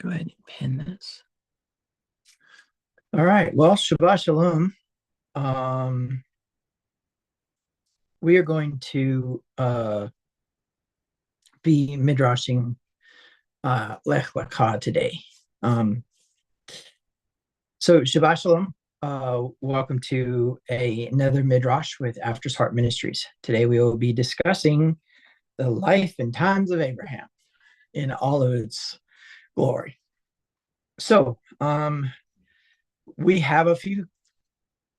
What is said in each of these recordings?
Go ahead and pin this. All right. Well, Shabbat Shalom. Um, we are going to be midrashing Lech Lecha today. Um, so Shabbat Shalom. Welcome to another midrash with After's Heart Ministries. Today we will be discussing the life and times of Abraham in all of its glory. So we have a few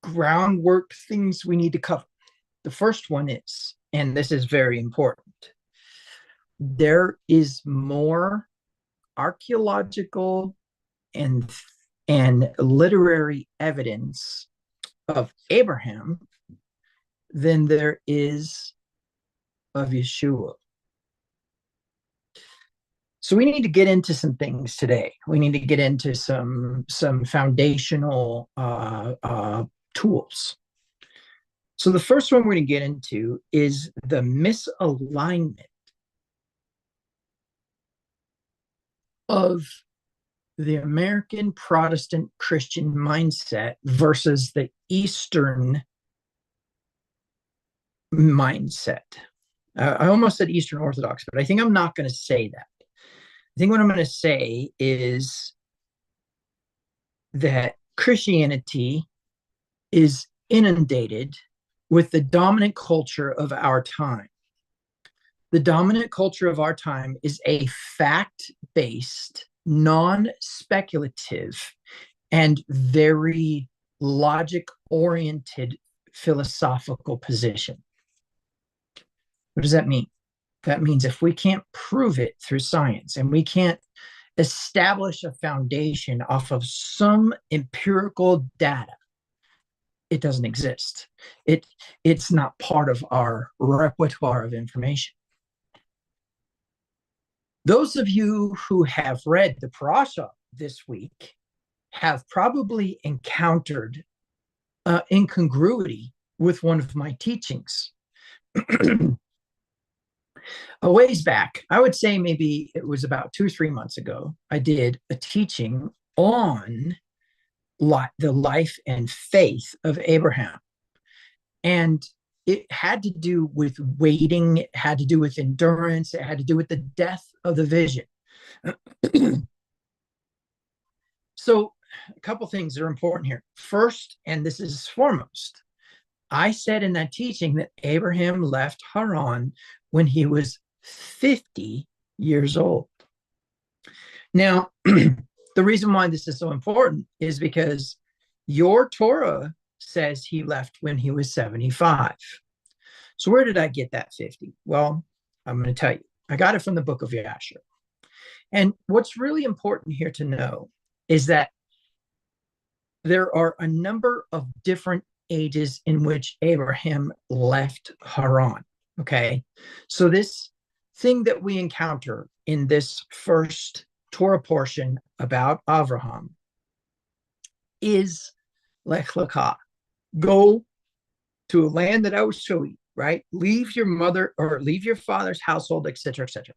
groundwork things we need to cover. The first one is, and this is very important, there is more archaeological and literary evidence of Abraham than there is of Yeshua. So we need to get into some things today. We need to get into some foundational tools. So the first one we're going to get into is the misalignment of the American Protestant Christian mindset versus the Eastern mindset. I almost said Eastern Orthodox, but I think I'm not going to say that. I think what I'm going to say is that Christianity is inundated with the dominant culture of our time. The dominant culture of our time is a fact based, non speculative, and very logic oriented philosophical position. What does that mean? That means if we can't prove it through science and we can't establish a foundation off of some empirical data, it doesn't exist. It's not part of our repertoire of information. Those of you who have read the parasha this week have probably encountered incongruity with one of my teachings. A ways back, I would say maybe it was about 2 or 3 months ago, I did a teaching on the life and faith of Abraham. And it had to do with waiting, it had to do with endurance, it had to do with the death of the vision. So, a couple things are important here. First, and this is foremost, I said in that teaching that Abraham left Haran when he was 50 years old. Now, the reason why this is so important is because your Torah says he left when he was 75. So where did I get that 50? Well, I'm going to tell you. I got it from the book of Yashar. And what's really important here to know is that there are a number of different ages in which Abraham left Haran. Okay. So this thing that we encounter in this first Torah portion about Avraham is Lech Lecha. Go to a land that I will show you, right? Leave your mother or leave your father's household, etc., etc.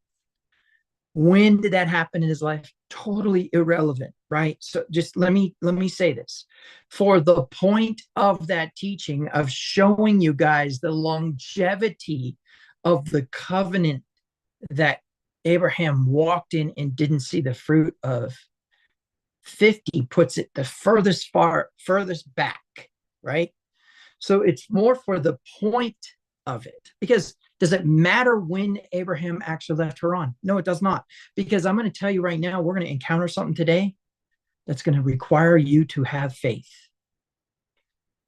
When did that happen in his life? Totally irrelevant, right? So just let me say this. For the point of that teaching of showing you guys the longevity of the covenant that Abraham walked in and didn't see the fruit of, 50 puts it the furthest back, right? So it's more for the point of it. Because does it matter when Abraham actually left Haran? No, it does not. Because I'm going to tell you right now, we're going to encounter something today that's going to require you to have faith.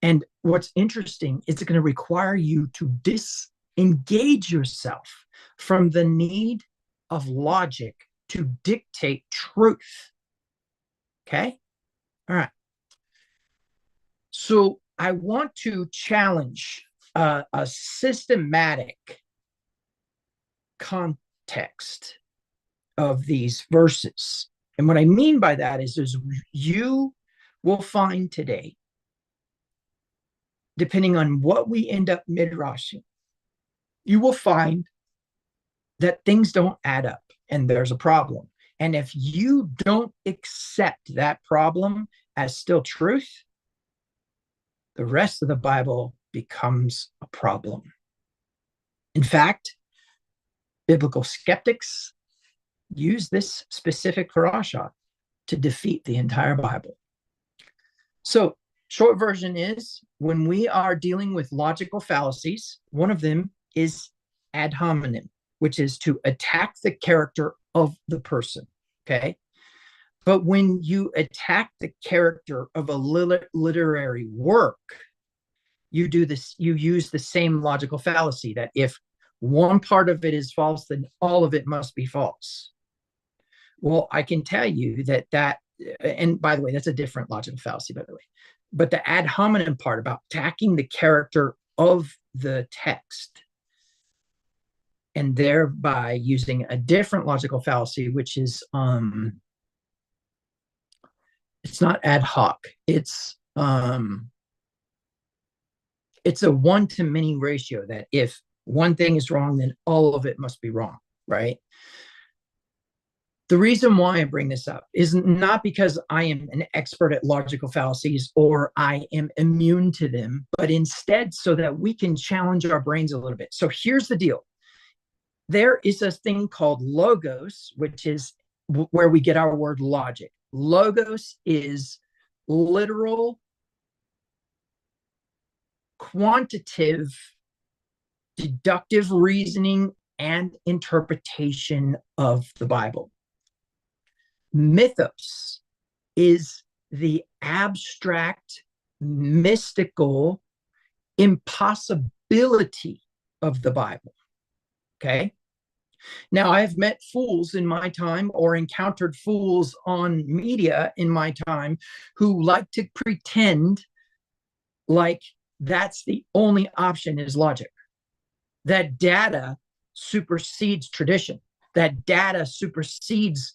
And what's interesting is it's going to require you to disengage yourself from the need of logic to dictate truth. Okay? All right. So I want to challenge a systematic context of these verses. And what I mean by that is you will find today, depending on what we end up midrashing, you will find that things don't add up and there's a problem. And if you don't accept that problem as still truth, the rest of the Bible becomes a problem. In fact, biblical skeptics use this specific parasha to defeat the entire Bible. So, short version is, when we are dealing with logical fallacies, one of them is ad hominem, which is to attack the character of the person, okay? But when you attack the character of a literary work, you use the same logical fallacy that if one part of it is false, then all of it must be false. Well, I can tell you that, and by the way, that's a different logical fallacy, by the way. But the ad hominem part about attacking the character of the text and thereby using a different logical fallacy, which is it's not ad hoc. It's a one-to-many ratio that if one thing is wrong, then all of it must be wrong, right? The reason why I bring this up is not because I am an expert at logical fallacies or I am immune to them, but instead so that we can challenge our brains a little bit. So here's the deal. There is a thing called logos, which is where we get our word logic. Logos is literal, quantitative, deductive reasoning and interpretation of the Bible. Mythos is the abstract, mystical impossibility of the Bible. Okay? Now, I've met fools in my time or encountered fools on media in my time who like to pretend like that's the only option is logic. That data supersedes tradition. That data supersedes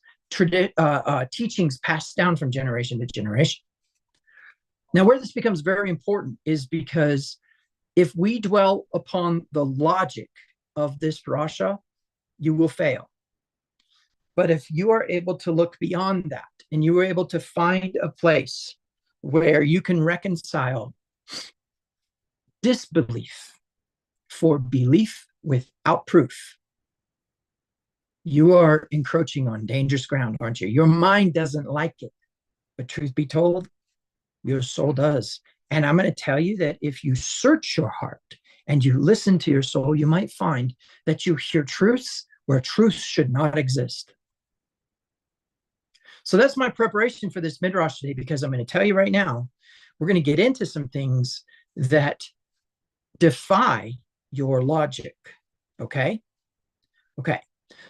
teachings passed down from generation to generation. Now, where this becomes very important is because if we dwell upon the logic of this parasha, you will fail. But if you are able to look beyond that and you are able to find a place where you can reconcile disbelief for belief without proof, you are encroaching on dangerous ground, aren't you? Your mind doesn't like it, but truth be told, your soul does. And I'm going to tell you that if you search your heart and you listen to your soul, you might find that you hear truths where truths should not exist. So that's my preparation for this Midrash today, because I'm going to tell you right now, we're going to get into some things that defy your logic. Okay? Okay.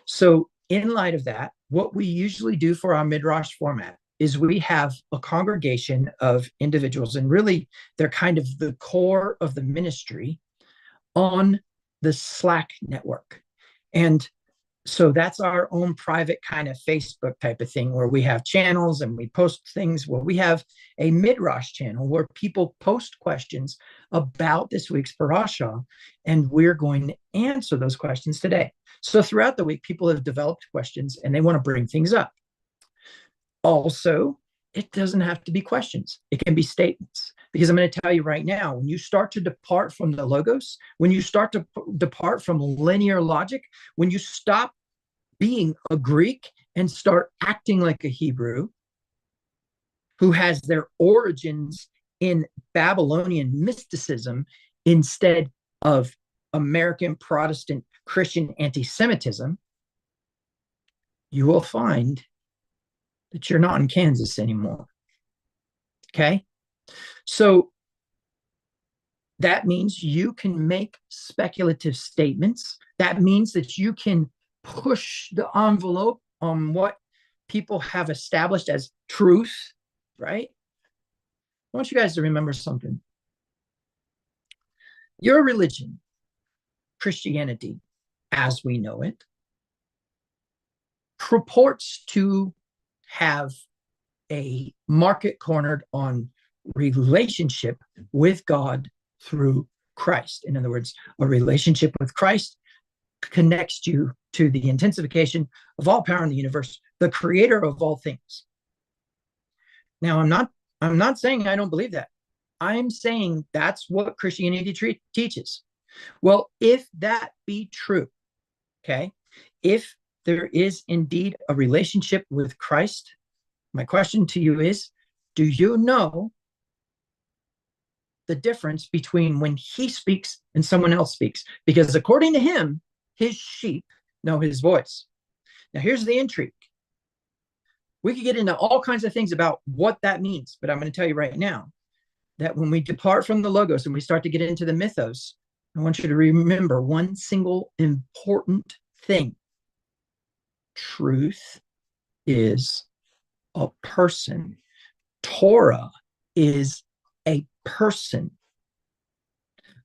So in light of that, what we usually do for our Midrash format is we have a congregation of individuals, and really they're kind of the core of the ministry on the Slack network. And so that's our own private kind of Facebook type of thing where we have channels and we post things. Well, we have a Midrash channel where people post questions about this week's parasha, and we're going to answer those questions today. So throughout the week, people have developed questions and they want to bring things up. Also, it doesn't have to be questions. It can be statements. Because I'm going to tell you right now, when you start to depart from the logos, when you start to depart from linear logic, when you stop being a Greek and start acting like a Hebrew who has their origins in Babylonian mysticism instead of American Protestant Christian anti-Semitism, you will find that you're not in Kansas anymore. Okay? So that means you can make speculative statements. That means that you can push the envelope on what people have established as truth, right? I want you guys to remember something. Your religion, Christianity, as we know it, purports to have a market cornered on relationship with God through Christ. In other words, a relationship with Christ connects you to the intensification of all power in the universe the creator of all things. Now, I'm not saying I don't believe that. I'm saying that's what Christianity teaches. Well, if that be true, okay, if there is indeed a relationship with Christ, my question to you is, do you know the difference between when he speaks and someone else speaks? Because according to him, his sheep know his voice. Now, here's the intrigue. We could get into all kinds of things about what that means, but I'm going to tell you right now that when we depart from the logos and we start to get into the mythos, I want you to remember one single important thing. Truth is a person. Torah is a person,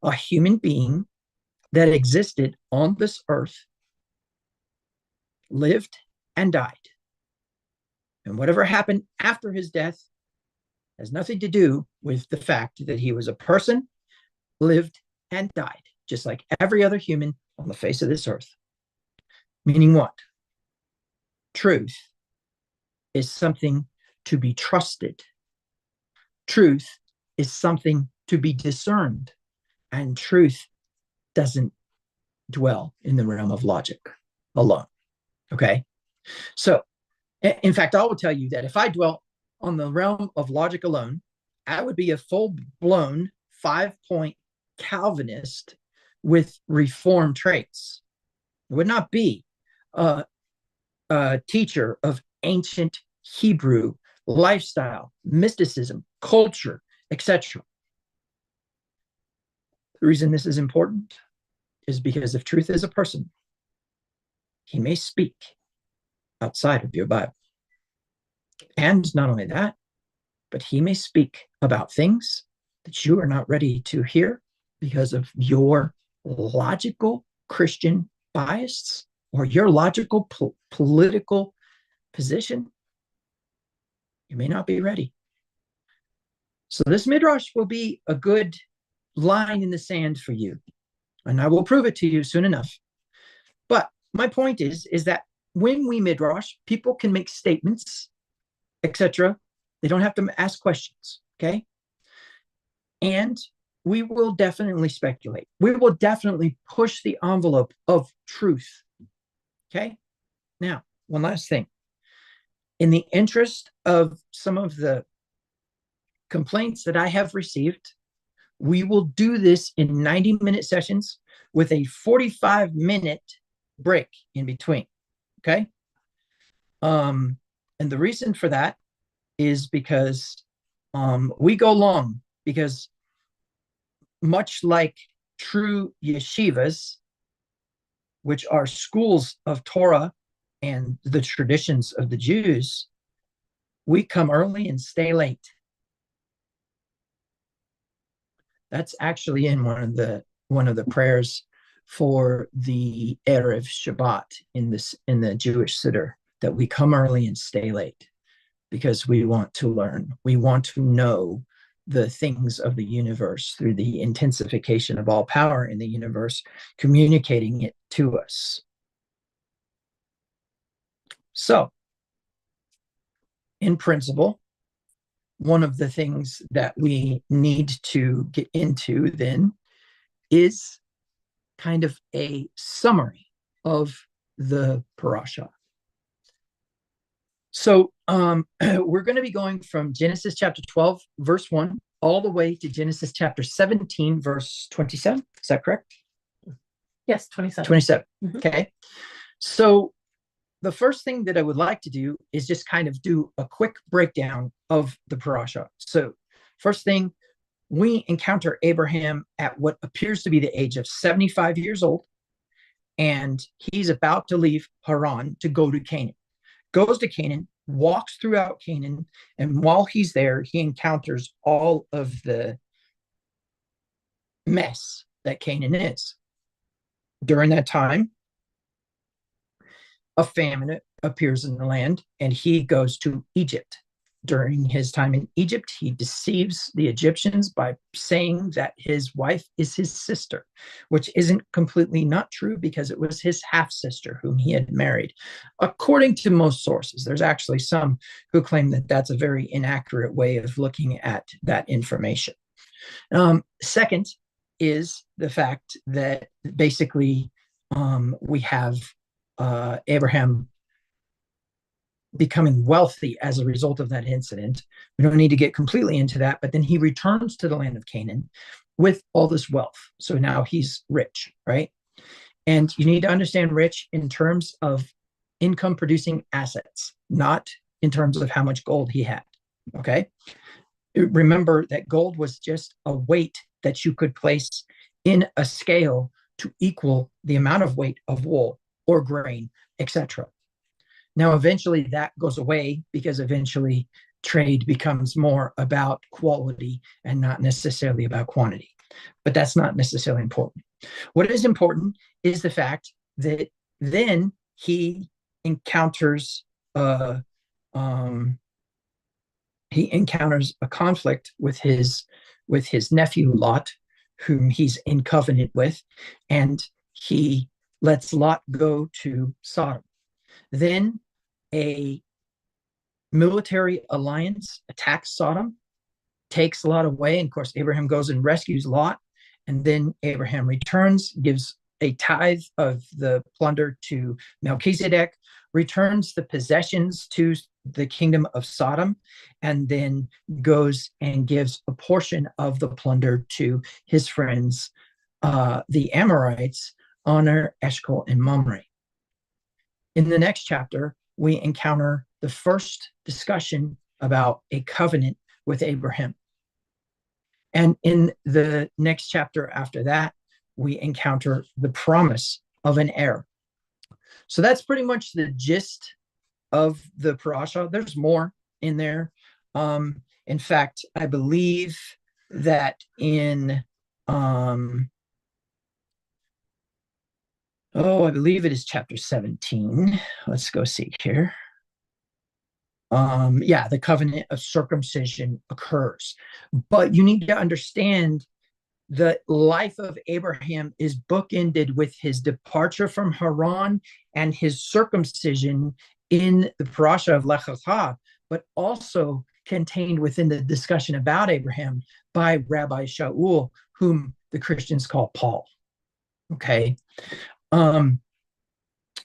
a human being that existed on this earth, lived and died. And whatever happened after his death has nothing to do with the fact that he was a person, lived, and died, just like every other human on the face of this earth. Meaning what? Truth is something to be trusted. Truth is something to be discerned. And truth doesn't dwell in the realm of logic alone. Okay? So, in fact, I will tell you that if I dwelt on the realm of logic alone, I would be a full-blown 5-point Calvinist with reform traits. It would not be a teacher of ancient Hebrew lifestyle, mysticism, culture, etc. The reason this is important is because if truth is a person, he may speak outside of your Bible. And not only that, but he may speak about things that you are not ready to hear because of your logical Christian bias or your logical political position. You may not be ready. So this Midrash will be a good line in the sand for you. And I will prove it to you soon enough. But my point is that when we Midrash, people can make statements, etc. They don't have to ask questions, okay? And we will definitely speculate. We will definitely push the envelope of truth, okay? Now, one last thing. In the interest of some of the complaints that I have received, we will do this in 90-minute sessions with a 45-minute break in between, okay? And the reason for that is because we go long, because much like true yeshivas, which are schools of Torah and the traditions of the Jews, we come early and stay late. That's actually in one of the prayers for the Erev Shabbat in the Jewish Siddur, that we come early and stay late because we want to learn. We want to know the things of the universe through the intensification of all power in the universe, communicating it to us. So, in principle, one of the things that we need to get into then is kind of a summary of the parasha. So we're going to be going from Genesis chapter 12, verse 1, all the way to Genesis chapter 17, verse 27. Is that correct? Yes, 27. 27. Mm-hmm. Okay. So the first thing that I would like to do is just kind of do a quick breakdown of the parasha. So first thing, we encounter Abraham at what appears to be the age of 75 years old, and he's about to leave Haran to go to Canaan. Goes to Canaan, walks throughout Canaan, and while he's there, he encounters all of the mess that Canaan is. During that time, a famine appears in the land, and he goes to Egypt. during his time in Egypt. He deceives the Egyptians by saying that his wife is his sister, which isn't completely not true because it was his half sister whom he had married. According to most sources, there's actually some who claim that that's a very inaccurate way of looking at that information. Second is the fact that basically we have Abraham becoming wealthy as a result of that incident. We don't need to get completely into that, but then he returns to the land of Canaan with all this wealth. So now he's rich, right? And you need to understand rich in terms of income producing assets, not in terms of how much gold he had. Okay. Remember that gold was just a weight that you could place in a scale to equal the amount of weight of wool or grain, etc. Now, eventually that goes away because eventually trade becomes more about quality and not necessarily about quantity. But that's not necessarily important. What is important is the fact that then he encounters a conflict with his nephew Lot, whom he's in covenant with, and he lets Lot go to Sodom. Then a military alliance attacks Sodom, takes Lot away. And of course, Abraham goes and rescues Lot. And then Abraham returns, gives a tithe of the plunder to Melchizedek, returns the possessions to the kingdom of Sodom, and then goes and gives a portion of the plunder to his friends, the Amorites, Honor, Eshcol, and Mamre. In the next chapter, we encounter the first discussion about a covenant with Abraham. And in the next chapter after that, we encounter the promise of an heir. So that's pretty much the gist of the parasha. There's more in there. In fact, I believe that in I believe it is chapter 17. Let's go see here. The covenant of circumcision occurs. But you need to understand the life of Abraham is bookended with his departure from Haran and his circumcision in the parasha of Lecha, but also contained within the discussion about Abraham by Rabbi Shaul, whom the Christians call Paul. Okay.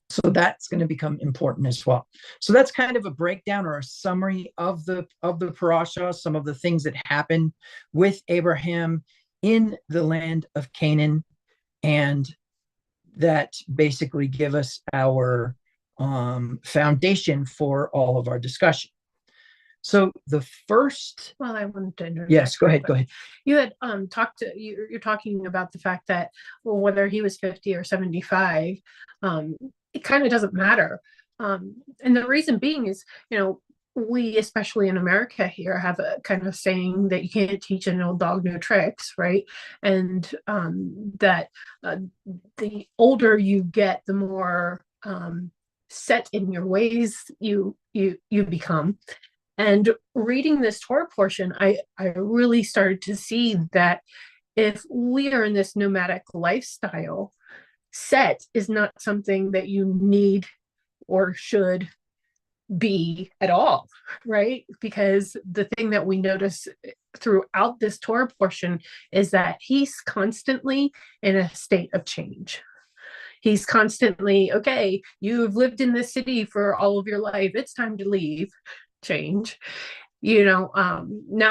So that's going to become important as well. So that's kind of a breakdown or a summary of the parasha, some of the things that happened with Abraham in the land of Canaan, and that basically give us our foundation for all of our discussion. So the first, I wanted to interject. Yes, go ahead. You had you're talking about the fact that whether he was 50 or 75, it kind of doesn't matter. And the reason being is, we, especially in America here, have a kind of saying that you can't teach an old dog new tricks, right? And that the older you get, the more set in your ways you become. And reading this Torah portion, I really started to see that if we are in this nomadic lifestyle, set is not something that you need or should be at all, right? Because the thing that we notice throughout this Torah portion is that he's constantly in a state of change. He's constantly, okay, you've lived in this city for all of your life, it's time to leave. Change. Now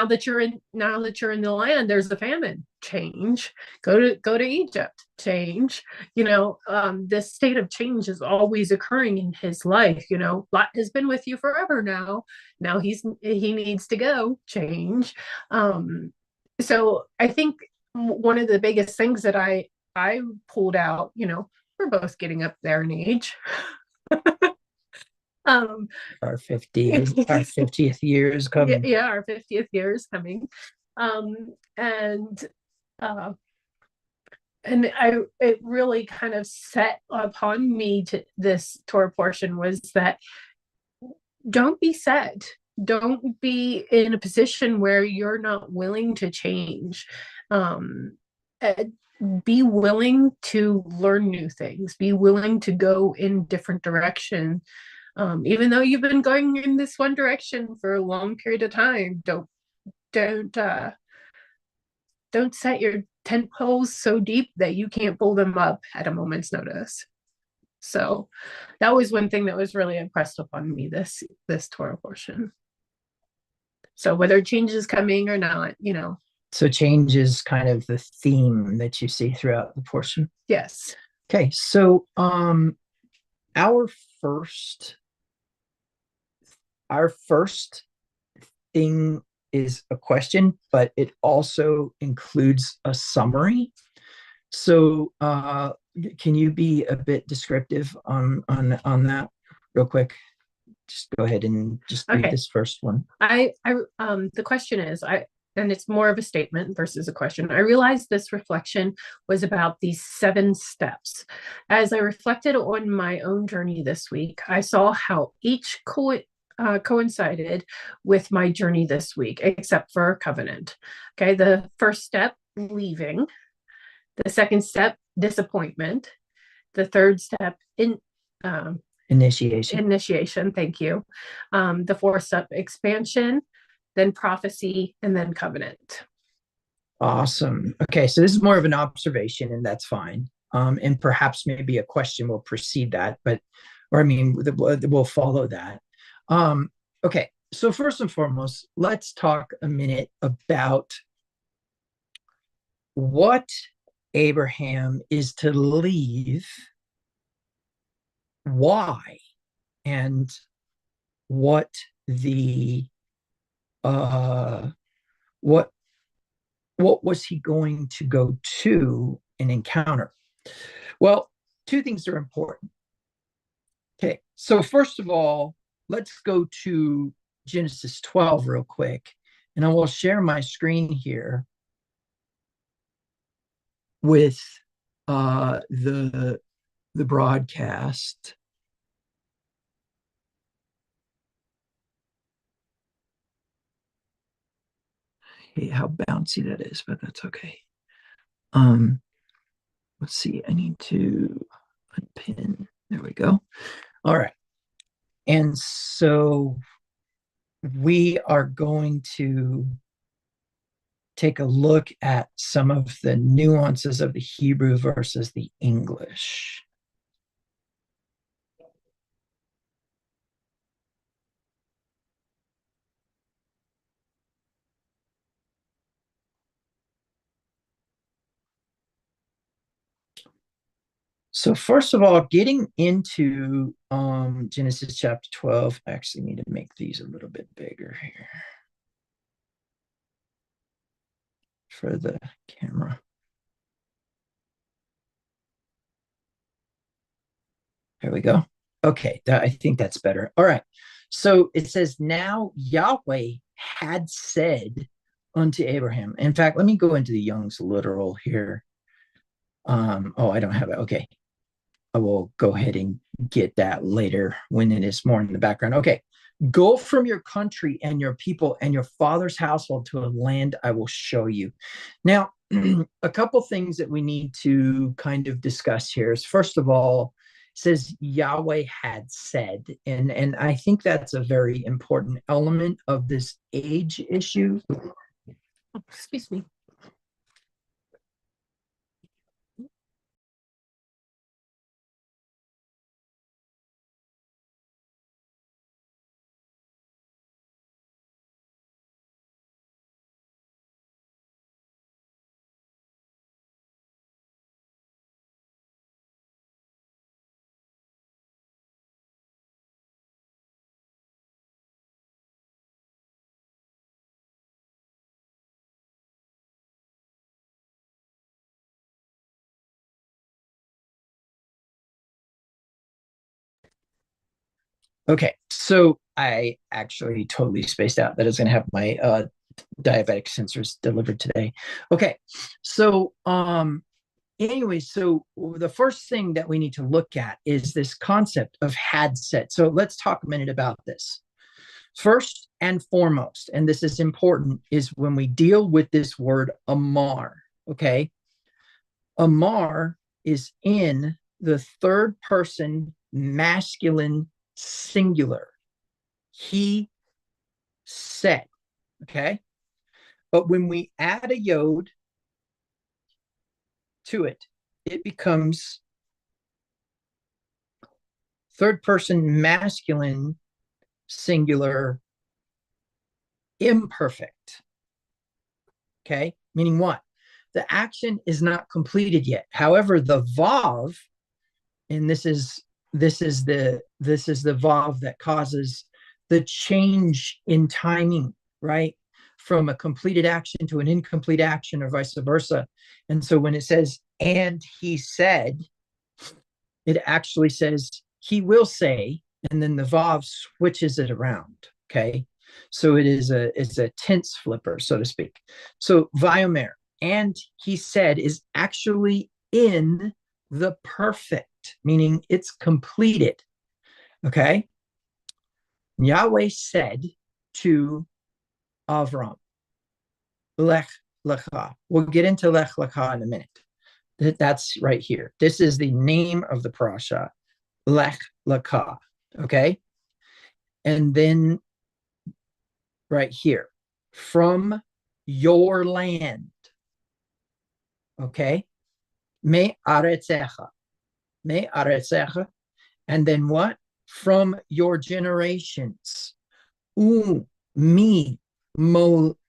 that you're in the land, there's the famine. Change. Go to Egypt. Change. This state of change is always occurring in his life. Lot has been with you forever now. Now he needs to go. Change. So I think one of the biggest things that I pulled out, we're both getting up there in age. Our 50th year is coming. Yeah, our 50th year is coming. It really kind of set upon me to this Torah portion was that don't be sad. don't be in a position where you're not willing to change. Um, uh, be willing to learn new things, be willing to go in different direction. Even though you've been going in this one direction for a long period of time, don't uh, don't set your tent poles so deep that you can't pull them up at a moment's notice. So that was one thing that was really impressed upon me this Torah portion. So whether change is coming or not, So change is kind of the theme that you see throughout the portion. yes. Okay, so our first our first thing is a question, but it also includes a summary. So can you be a bit descriptive on that real quick? Just go ahead and just read this first one. The question is, and it's more of a statement versus a question. I realized this reflection was about these 7 steps. As I reflected on my own journey this week, I saw how each coincided with my journey this week, except for covenant. Okay, the first step, leaving. The second step, disappointment. The third step, initiation. Thank you. The fourth step, expansion, then prophecy, and then covenant. Awesome. Okay, so this is more of an observation, and that's fine. And perhaps maybe a question will precede that, we'll follow that. Okay, so first and foremost, let's talk a minute about what Abraham is to leave, why, and what what was he going to go to and encounter? Well, 2 things are important. Okay, so first of all, let's go to Genesis 12 real quick, and I will share my screen here with the broadcast. Hey, how bouncy that is, but that's okay. Let's see, I need to unpin. There we go. All right. And so we are going to take a look at some of the nuances of the Hebrew versus the English. So first of all, getting into Genesis chapter 12, I actually need to make these a little bit bigger here for the camera. There we go. Okay, I think that's better. All right. So it says, now Yahweh had said unto Abraham. In fact, let me go into the Young's literal here. I don't have it. Okay. I will go ahead and get that later when it is more in the background. Okay. Go from your country and your people and your father's household to a land I will show you. Now, a couple things that we need to kind of discuss here is, first of all, it says Yahweh had said, and I think that's a very important element of this age issue. Oh, excuse me. Okay, so I actually totally spaced out. That is going to have my diabetic sensors delivered today. Okay, so anyway, so the first thing that we need to look at is this concept of had said. So let's talk a minute about this. First and foremost, and this is important, is when we deal with this word Amar, okay? Amar is in the third person masculine singular. He said, okay? But when we add a yod to it, it becomes third person masculine singular imperfect. Okay, meaning what? The action is not completed yet. However, the vav, and this is the vav that causes the change in timing, right? From a completed action to an incomplete action, or vice versa. And so when it says "and he said," it actually says "he will say," and then the vav switches it around. Okay, so it's a tense flipper, so to speak. So Viomer, and he said, is actually in the perfect, meaning it's completed. Okay, Yahweh said to Avram, Lech Lecha. We'll get into Lech Lecha in a minute. That's right here. This is the name of the parasha, Lech Lecha. Okay, and then right here, from your land. Okay, me aretzecha, and then what? From your generations. Mi moldotecha,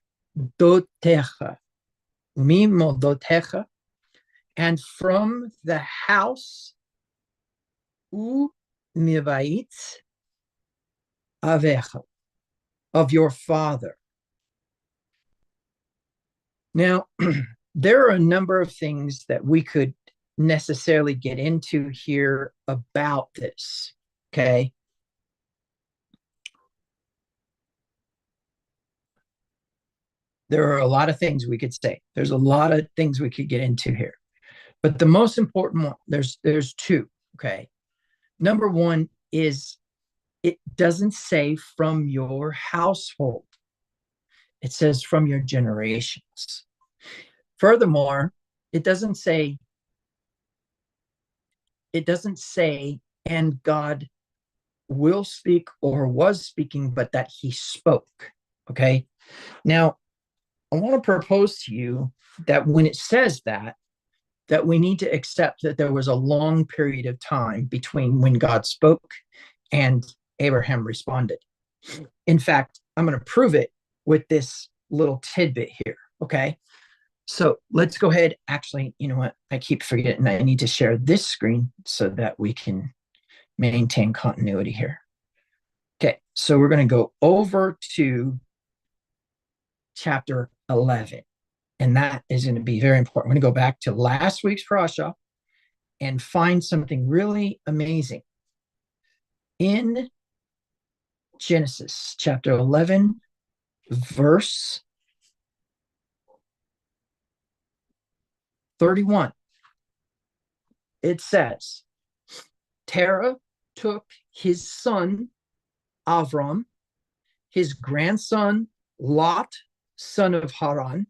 mi moldotecha, and from the house mivait avecha, of your father. Now, there are a number of things that we could necessarily get into here about this, okay? There are a lot of things we could say. There's a lot of things we could get into here. But the most important one, there's two, okay? Number one is it doesn't say from your household. It says from your generations. Furthermore, it doesn't say, and God will speak or was speaking, but that he spoke. Okay. Now, I want to propose to you that when it says that we need to accept that there was a long period of time between when God spoke and Abraham responded. In fact, I'm going to prove it with this little tidbit here. Okay. So let's go ahead. Actually, you know what? I keep forgetting I need to share this screen so that we can maintain continuity here. Okay. So we're going to go over to chapter 11. And that is going to be very important. I'm going to go back to last week's parasha and find something really amazing. In Genesis chapter 11, verse 31, it says, Terah took his son Avram, his grandson Lot, son of Haran,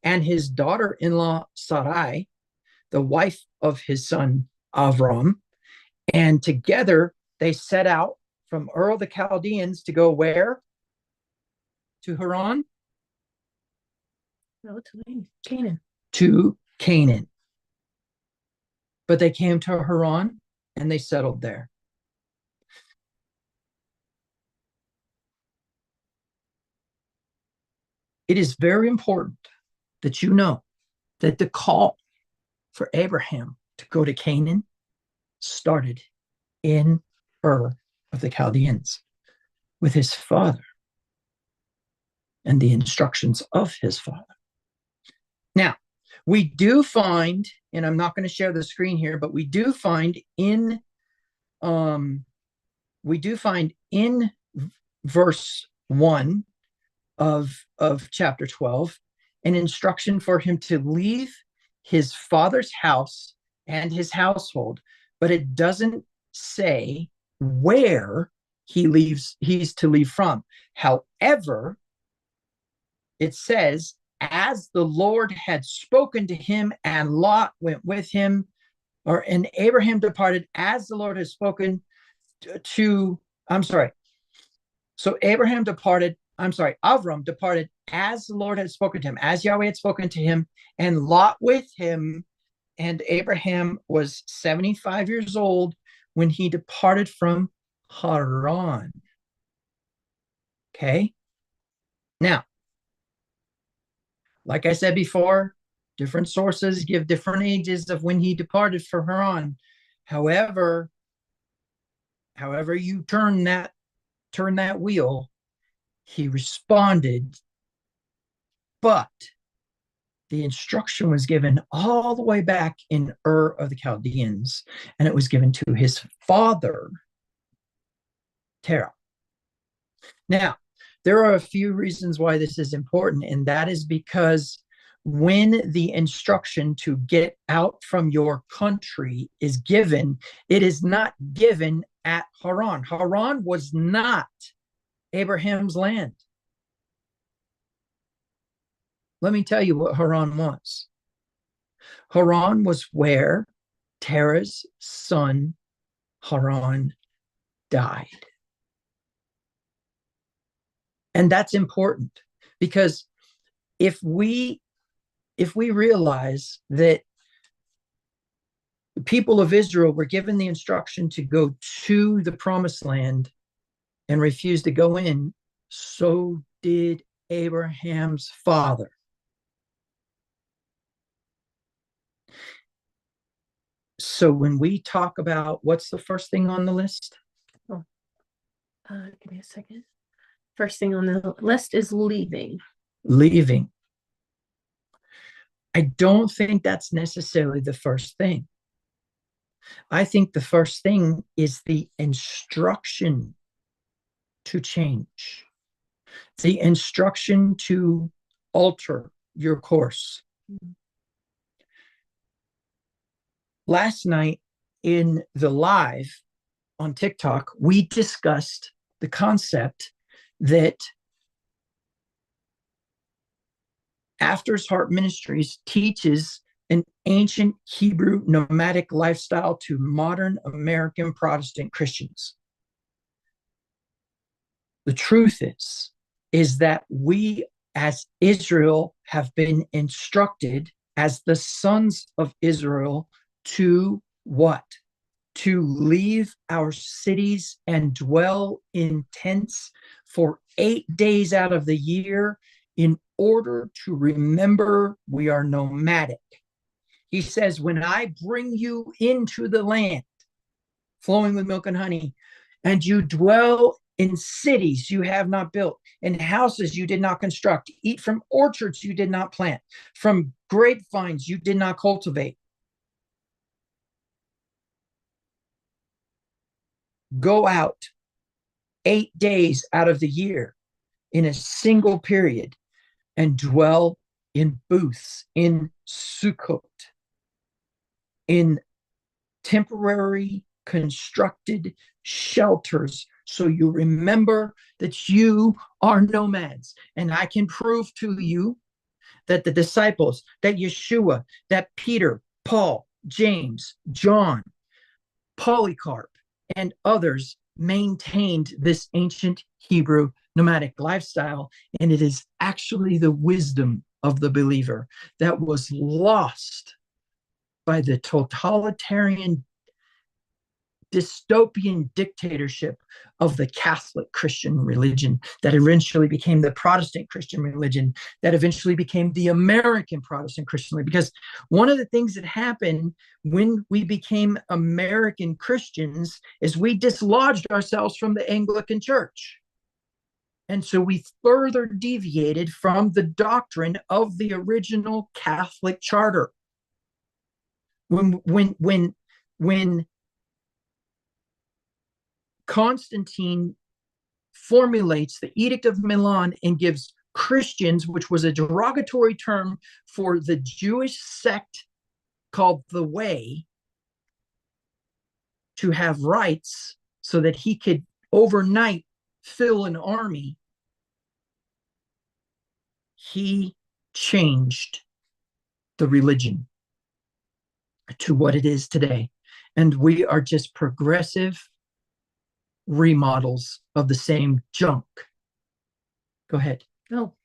and his daughter-in-law Sarai, the wife of his son Avram, and together they set out from Ur of the Chaldeans to go where? To Haran? No, to Canaan. To Canaan. But they came to Haran and they settled there. It is very important that you know that the call for Abraham to go to Canaan started in Ur of the Chaldeans with his father and the instructions of his father. Now, we do find, and I'm not going to share the screen here, but we do find in verse 1 of chapter 12 an instruction for him to leave his father's house and his household, but it doesn't say where he's to leave from. However, it says, as the Lord had spoken to him, and Lot went with him, and Abraham departed as the Lord had spoken to, I'm sorry. So Abraham departed, Avram departed as the Lord had spoken to him, as Yahweh had spoken to him, and Lot with him. And Abraham was 75 years old when he departed from Haran. Okay. Now, like I said before, different sources give different ages of when he departed from Haran. However you turn that wheel, he responded, but the instruction was given all the way back in Ur of the Chaldeans, and it was given to his father, Terah. Now, there are a few reasons why this is important, and that is because when the instruction to get out from your country is given, it is not given at Haran. Haran was not Abraham's land. Let me tell you what Haran was. Haran was where Terah's son, Haran, died. And that's important because if we realize that the people of Israel were given the instruction to go to the promised land and refused to go in, so did Abraham's father. So when we talk about what's the first thing on the list? Give me a second. First thing on the list is leaving. Leaving. I don't think that's necessarily the first thing. I think the first thing is the instruction to change, the instruction to alter your course. Mm-hmm. Last night in the live on TikTok, we discussed the concept that After's Heart Ministries teaches an ancient Hebrew nomadic lifestyle to modern American Protestant Christians. The truth is that we as Israel have been instructed as the sons of Israel to what? To leave our cities and dwell in tents for 8 days out of the year in order to remember we are nomadic. He says, when I bring you into the land flowing with milk and honey, and you dwell in cities you have not built, in houses you did not construct, eat from orchards you did not plant, from grapevines you did not cultivate, go out 8 days out of the year in a single period and dwell in booths, in Sukkot, in temporary constructed shelters, so you remember that you are nomads. And I can prove to you that the disciples, that Yeshua, that Peter, Paul, James, John, Polycarp, and others maintained this ancient Hebrew nomadic lifestyle. And it is actually the wisdom of the believer that was lost by the totalitarian dystopian dictatorship of the Catholic Christian religion that eventually became the Protestant Christian religion, that eventually became the American Protestant Christian religion. Because one of the things that happened when we became American Christians is we dislodged ourselves from the Anglican Church. And so we further deviated from the doctrine of the original Catholic charter. When Constantine formulates the Edict of Milan and gives Christians, which was a derogatory term for the Jewish sect called the Way, to have rights so that he could overnight fill an army. He changed the religion to what it is today. And we are just progressive remodels of the same junk. Go ahead. No.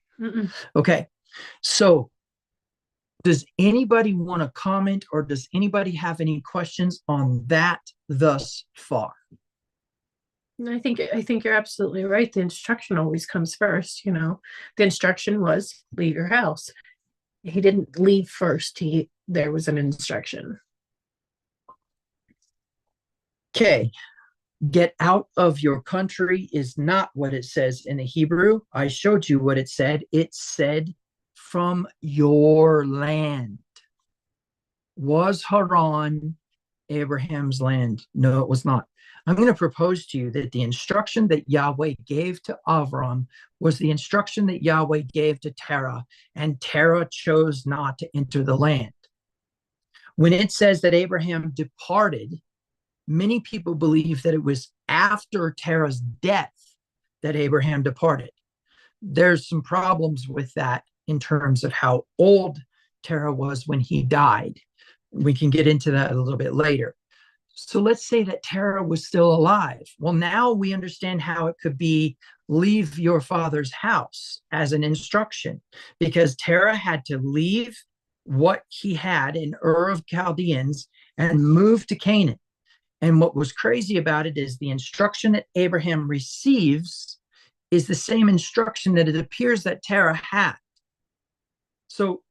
Okay. So does anybody want to comment, or does anybody have any questions on that thus far? I think you're absolutely right. The instruction always comes first. The instruction was leave your house. He didn't leave first. There was an instruction. Okay. Get out of your country is not what it says in the Hebrew. I showed you what it said. It said from your land. Was Haran Abraham's land? No, it was not. I'm going to propose to you that the instruction that Yahweh gave to Avram was the instruction that Yahweh gave to Terah, and Terah chose not to enter the land. When it says that Abraham departed, many people believe that it was after Terah's death that Abraham departed. There's some problems with that in terms of how old Terah was when he died. We can get into that a little bit later. So let's say that Terah was still alive. Well, now we understand how it could be leave your father's house as an instruction, because Terah had to leave what he had in Ur of Chaldeans and move to Canaan. And what was crazy about it is the instruction that Abraham receives is the same instruction that it appears that Terah had. So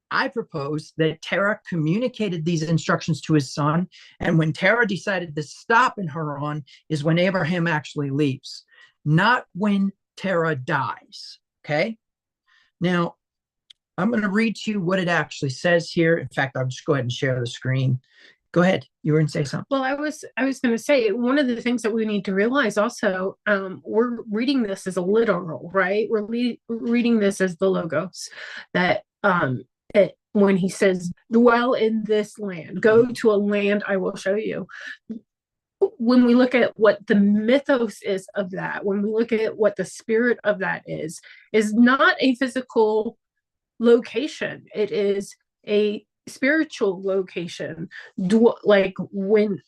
I propose that Terah communicated these instructions to his son, and when Terah decided to stop in Haran is when Abraham actually leaves, not when Terah dies. Okay? Now, I'm going to read to you what it actually says here. In fact, I'll just go ahead and share the screen. Go ahead. You were going to say something. Well, I was going to say, one of the things that we need to realize also, we're reading this as a literal, right? We're reading this as the logos, that when he says, dwell in this land, go to a land I will show you. When we look at what the mythos is of that, when we look at what the spirit of that is not a physical location. It is a spiritual location. Like when,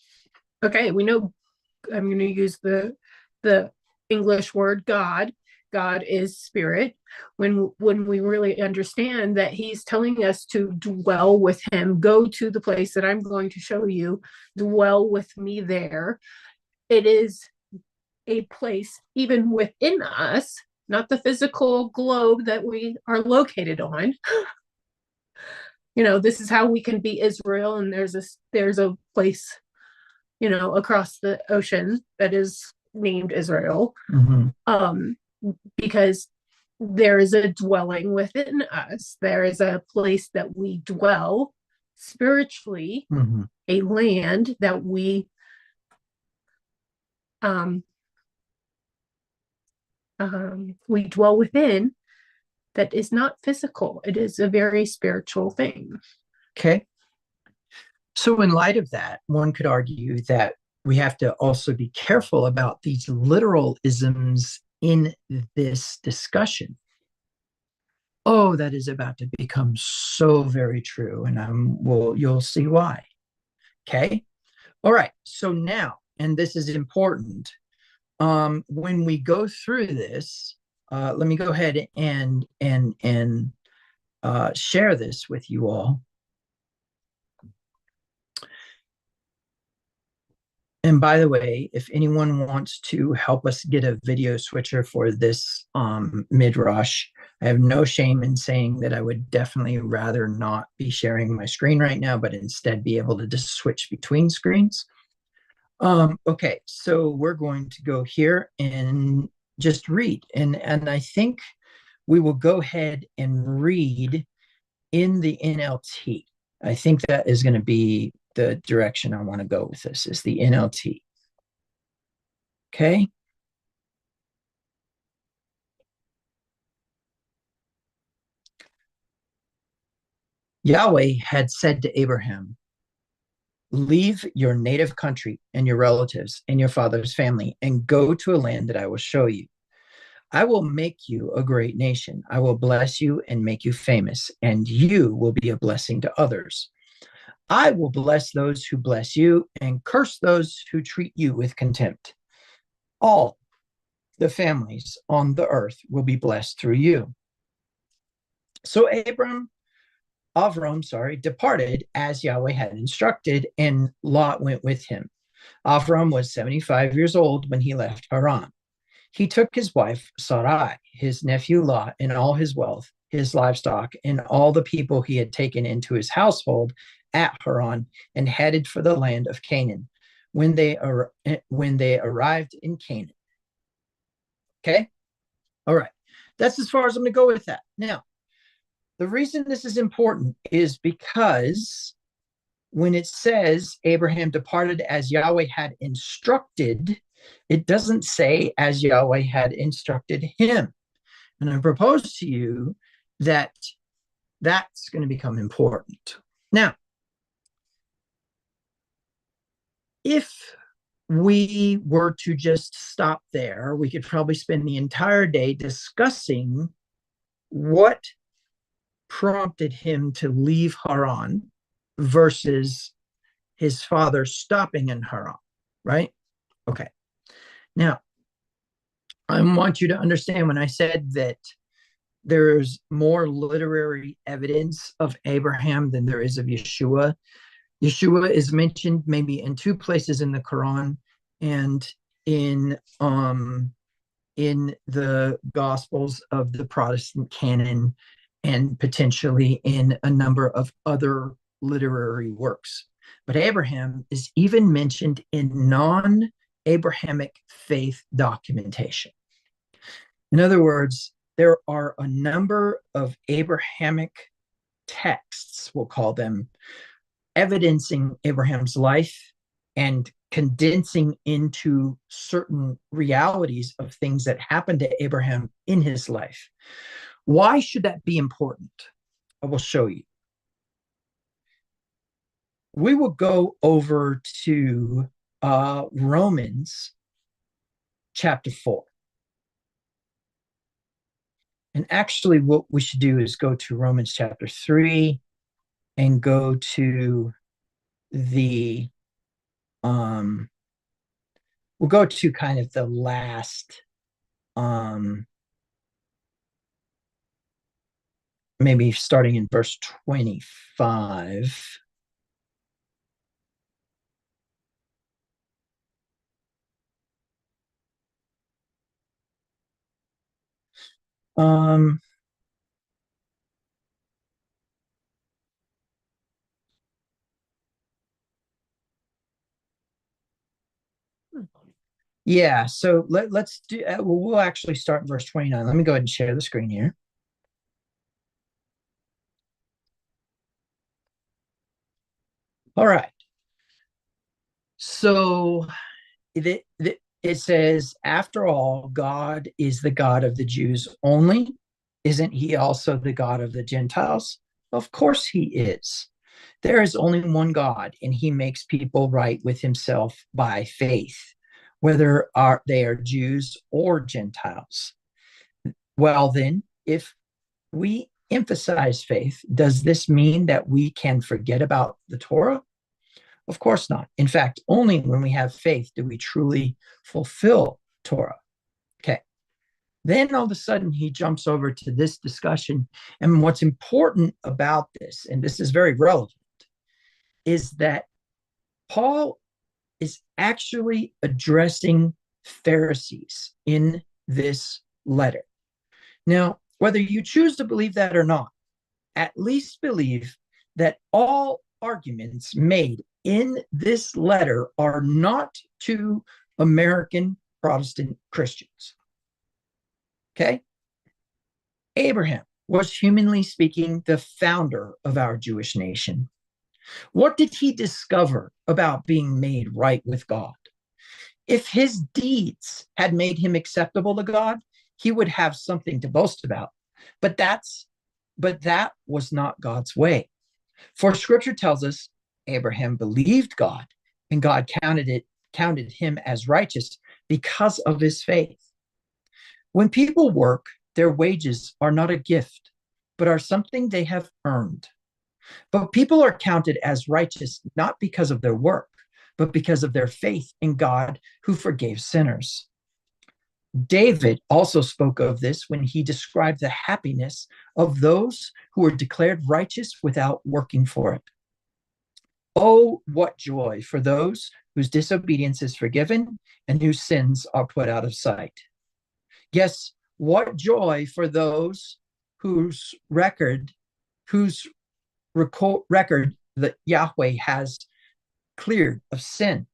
okay, we know, I'm going to use the English word God. God is spirit. When we really understand that he's telling us to dwell with him, go to the place that I'm going to show you, dwell with me there. It is a place even within us, not the physical globe that we are located on. This is how we can be Israel, and there's a place, across the ocean that is named Israel. Because there is a dwelling within us. There is a place that we dwell spiritually, a land that we dwell within, that is not physical. It is a very spiritual thing. Okay. So in light of that, one could argue that we have to also be careful about these literalisms in this discussion. Oh, that is about to become so very true. And you'll see why. Okay. All right. So now, and this is important, when we go through this, let me go ahead and share this with you all. And by the way, if anyone wants to help us get a video switcher for this Midrash, I have no shame in saying that I would definitely rather not be sharing my screen right now, but instead be able to just switch between screens. Okay, so we're going to go here and just read. And I think we will go ahead and read in the NLT. I think that is going to be the direction I want to go with this, is the NLT. Okay. Yahweh had said to Abraham, leave your native country and your relatives and your father's family and go to a land that I will show you. I will make you a great nation. I will bless you and make you famous, and you will be a blessing to others. I will bless those who bless you and curse those who treat you with contempt. All the families on the earth will be blessed through you. So Avram, departed as Yahweh had instructed, and Lot went with him. Avram was 75 years old when he left Haran. He took his wife Sarai, his nephew Lot, and all his wealth, his livestock, and all the people he had taken into his household at Haran, and headed for the land of Canaan. When they arrived in Canaan. Okay? All right. That's as far as I'm going to go with that. Now, the reason this is important is because when it says Abraham departed as Yahweh had instructed, it doesn't say as Yahweh had instructed him. And I propose to you that that's going to become important. Now, if we were to just stop there, we could probably spend the entire day discussing what prompted him to leave Haran versus his father stopping in Haran, right? Okay. Now, I want you to understand when I said that there's more literary evidence of Abraham than there is of Yeshua. Yeshua is mentioned maybe in two places in the Quran and in the Gospels of the Protestant canon, and potentially in a number of other literary works. But Abraham is even mentioned in non-Abrahamic faith documentation. In other words, there are a number of Abrahamic texts, we'll call them, evidencing Abraham's life and condensing into certain realities of things that happened to Abraham in his life. Why should that be important? I will show you. We will go over to Romans chapter 4. And actually, what we should do is go to Romans chapter 3 and go to the we'll go to kind of the last maybe starting in verse 25. Yeah, so let's do we'll actually start in verse 29. Let me go ahead and share the screen here. All right. So it says, after all, God is the God of the Jews only. Isn't he also the God of the Gentiles? Of course he is. There is only one God, and he makes people right with himself by faith, whether they are Jews or Gentiles. Well, then, if we emphasize faith, does this mean that we can forget about the Torah? Of course not. In fact, only when we have faith do we truly fulfill Torah. Okay. Then all of a sudden he jumps over to this discussion. And what's important about this, and this is very relevant, is that Paul is actually addressing Pharisees in this letter. Now, whether you choose to believe that or not, at least believe that all arguments made in this letter are not to American Protestant Christians. Okay? Abraham was, humanly speaking, the founder of our Jewish nation. What did he discover about being made right with God? If his deeds had made him acceptable to God, he would have something to boast about. But that was not God's way. For scripture tells us Abraham believed God, and God counted him as righteous because of his faith. When people work, their wages are not a gift, but are something they have earned. But people are counted as righteous not because of their work, but because of their faith in God who forgave sinners. David also spoke of this when he described the happiness of those who are declared righteous without working for it. Oh, what joy for those whose disobedience is forgiven and whose sins are put out of sight. Yes, what joy for those whose record that Yahweh has cleared of sin.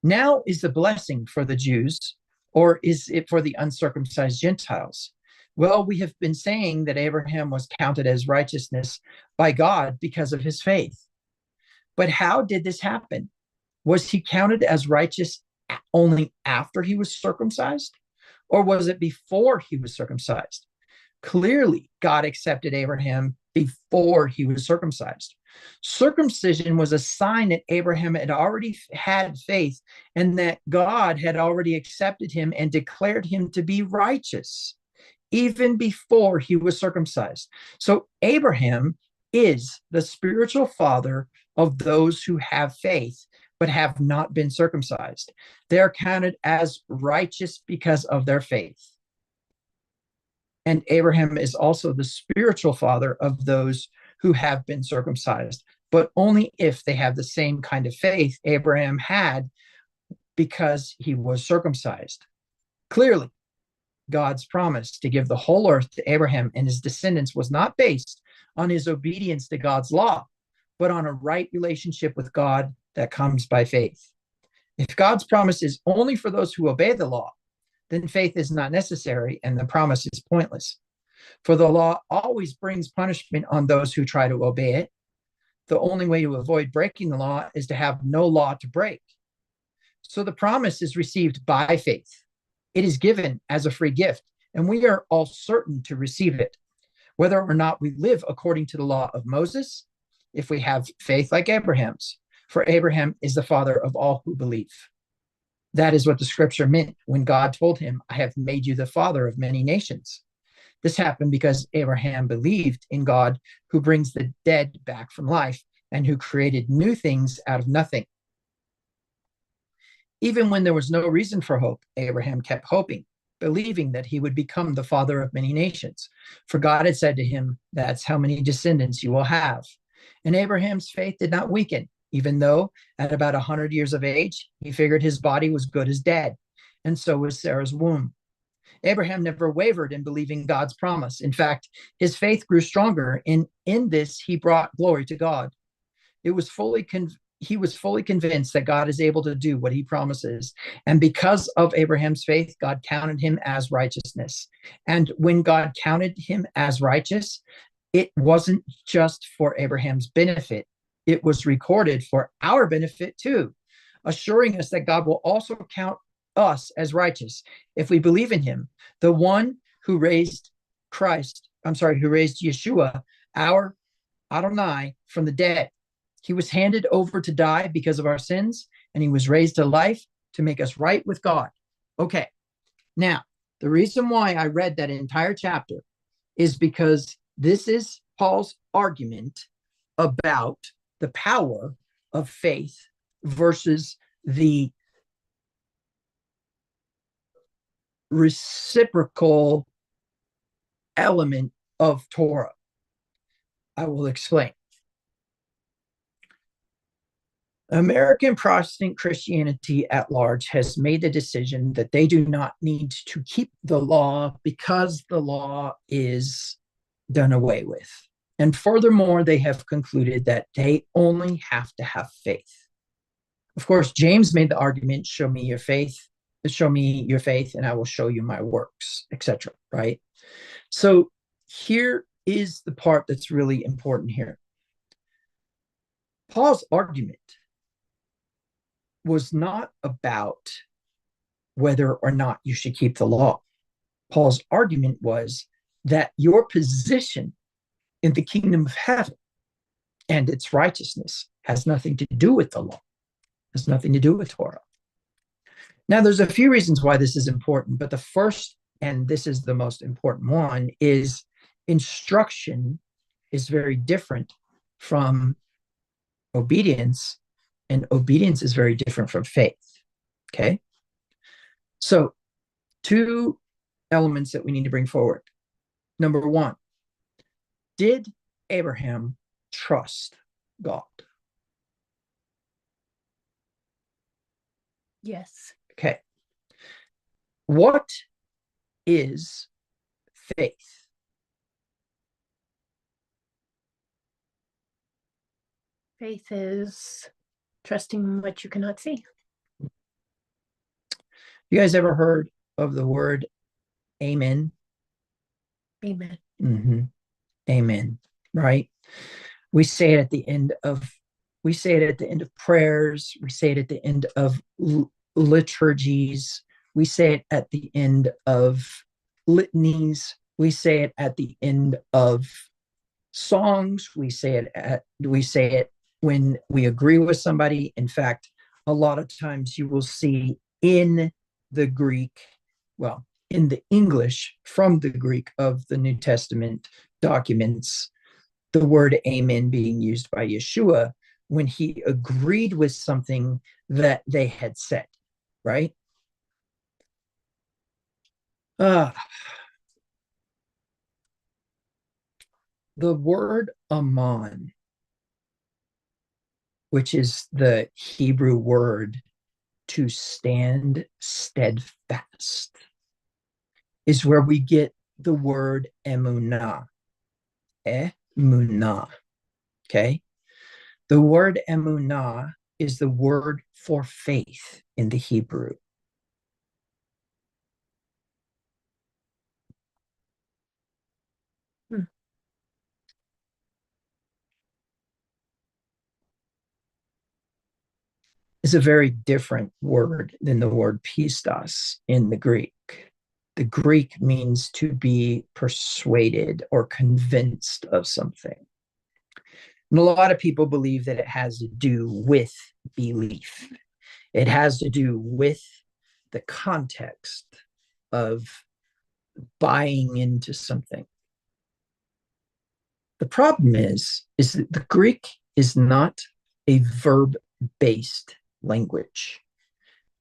Now is the blessing for the Jews, or is it for the uncircumcised Gentiles? Well, we have been saying that Abraham was counted as righteousness by God because of his faith. But how did this happen? Was he counted as righteous only after he was circumcised? Or was it before he was circumcised? Clearly, God accepted Abraham before he was circumcised. Circumcision was a sign that Abraham had already had faith and that God had already accepted him and declared him to be righteous, even before he was circumcised. So Abraham is the spiritual father of those who have faith but have not been circumcised. They are counted as righteous because of their faith. And Abraham is also the spiritual father of those who have been circumcised, but only if they have the same kind of faith Abraham had because he was circumcised. Clearly, God's promise to give the whole earth to Abraham and his descendants was not based on his obedience to God's law, but on a right relationship with God that comes by faith. If God's promise is only for those who obey the law, then faith is not necessary and the promise is pointless. For the law always brings punishment on those who try to obey it. The only way to avoid breaking the law is to have no law to break. So the promise is received by faith. It is given as a free gift, and we are all certain to receive it, whether or not we live according to the law of Moses, if we have faith like Abraham's. For Abraham is the father of all who believe. That is what the scripture meant when God told him, I have made you the father of many nations. This happened because Abraham believed in God, who brings the dead back from life and who created new things out of nothing. Even when there was no reason for hope, Abraham kept hoping, believing that he would become the father of many nations. For God had said to him, that's how many descendants you will have. And Abraham's faith did not weaken, even though at about 100 years of age, he figured his body was good as dead, and so was Sarah's womb. Abraham never wavered in believing God's promise. In fact, his faith grew stronger, and in this, he brought glory to God. He was fully convinced that God is able to do what he promises. And because of Abraham's faith, God counted him as righteousness. And when God counted him as righteous, it wasn't just for Abraham's benefit. It was recorded for our benefit too, assuring us that God will also count us as righteous if we believe in him, the one who raised Yeshua, our Adonai, from the dead. He was handed over to die because of our sins, and he was raised to life to make us right with God. Okay, now, the reason why I read that entire chapter is because this is Paul's argument about the power of faith versus the reciprocal element of Torah. I will explain. American Protestant Christianity at large has made the decision that they do not need to keep the law because the law is done away with. And furthermore, they have concluded that they only have to have faith. Of course, James made the argument, show me your faith, and I will show you my works, etc. Right? So here is the part that's really important here. Paul's argument was not about whether or not you should keep the law. Paul's argument was that your position in the kingdom of heaven and its righteousness has nothing to do with the law, has nothing to do with Torah. Now, there's a few reasons why this is important, but the first, and this is the most important one, is instruction is very different from obedience, and obedience is very different from faith. Okay? So, two elements that we need to bring forward. Number one, did Abraham trust God? Yes. Okay. What is faith? Faith is trusting what you cannot see. You guys ever heard of the word amen? Amen. Mm-hmm. Amen. Right? We say it at the end of prayers. We say it at the end of liturgies. We say it at the end of litanies. We say it at the end of songs. We say it when we agree with somebody. In fact, a lot of times you will see in the Greek, well, in the English from the Greek of the New Testament documents, the word amen being used by Yeshua when he agreed with something that they had said, right? The word aman, which is the Hebrew word to stand steadfast, is where we get the word emunah. Emunah. Okay? The word emunah is the word for faith in the Hebrew. Is a very different word than the word pistos in the Greek. The Greek means to be persuaded or convinced of something. And a lot of people believe that it has to do with belief. It has to do with the context of buying into something. The problem is that the Greek is not a verb-based language.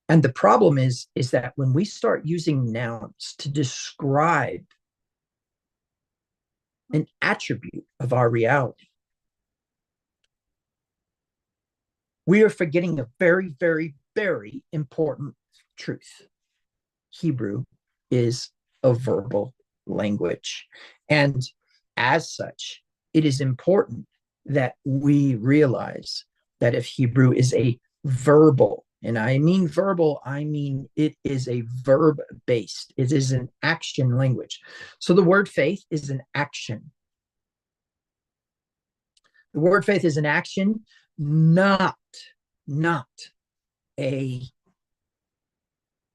And the problem is that when we start using nouns to describe an attribute of our reality, we are forgetting a very, very, very important truth. Hebrew is a verbal language. And as such, it is important that we realize that if Hebrew is a verbal, and I mean verbal, I mean it is a verb based, it is an action language. So the word faith is an action. The word faith is an action, not a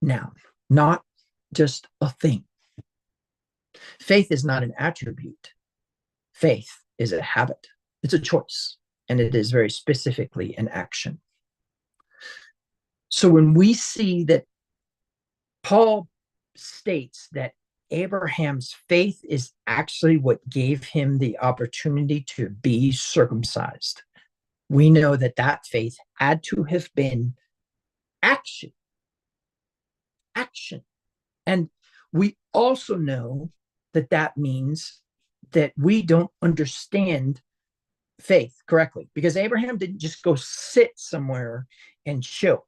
noun, not just a thing. Faith is not an attribute. Faith is a habit. It's a choice, and it is very specifically an action. So when we see that Paul states that Abraham's faith is actually what gave him the opportunity to be circumcised, we know that that faith had to have been action. Action. And we also know that that means that we don't understand faith correctly, because Abraham didn't just go sit somewhere and chill.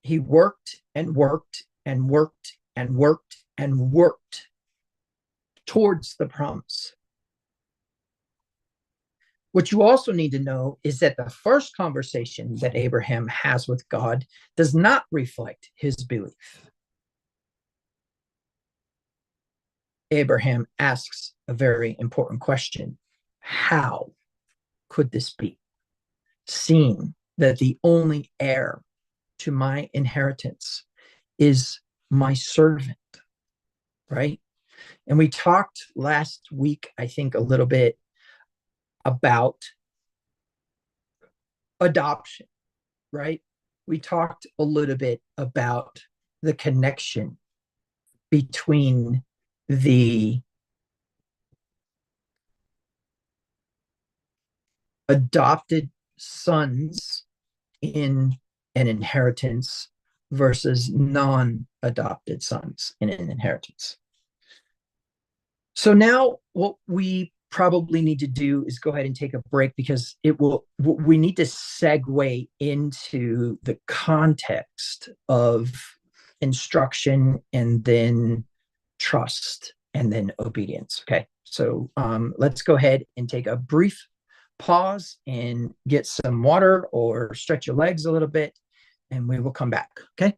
He worked and worked and worked and worked and worked towards the promise. What you also need to know is that the first conversation that Abraham has with God does not reflect his belief. Abraham asks a very important question. How could this be? Seeing that the only heir to my inheritance is my servant, right? And we talked last week, I think, a little bit about adoption, right? We talked a little bit about the connection between the adopted sons in an inheritance versus non-adopted sons in an inheritance. So now what we probably need to do is go ahead and take a break, because we need to segue into the context of instruction and then trust and then obedience. Okay. So let's go ahead and take a brief pause and get some water or stretch your legs a little bit, and we will come back. Okay.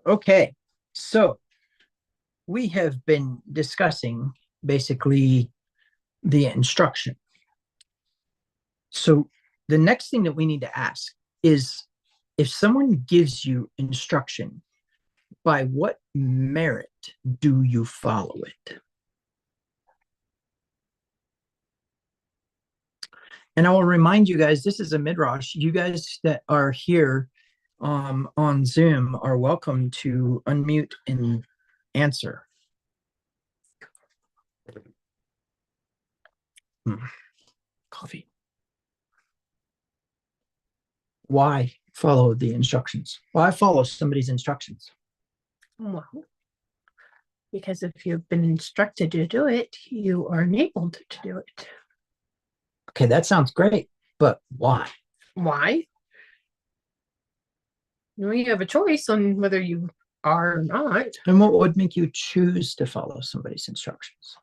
Okay, so we have been discussing basically the instruction. So the next thing that we need to ask is, if someone gives you instruction, by what merit do you follow it? And I will remind you guys, this is a Midrash. You guys that are here on Zoom are welcome to unmute and answer. Coffee. Why follow the instructions? Why follow somebody's instructions? Well, because if you've been instructed to do it, you are enabled to do it. Okay, that sounds great, but why? Why? You have a choice on whether you are or not. And what would make you choose to follow somebody's instructions?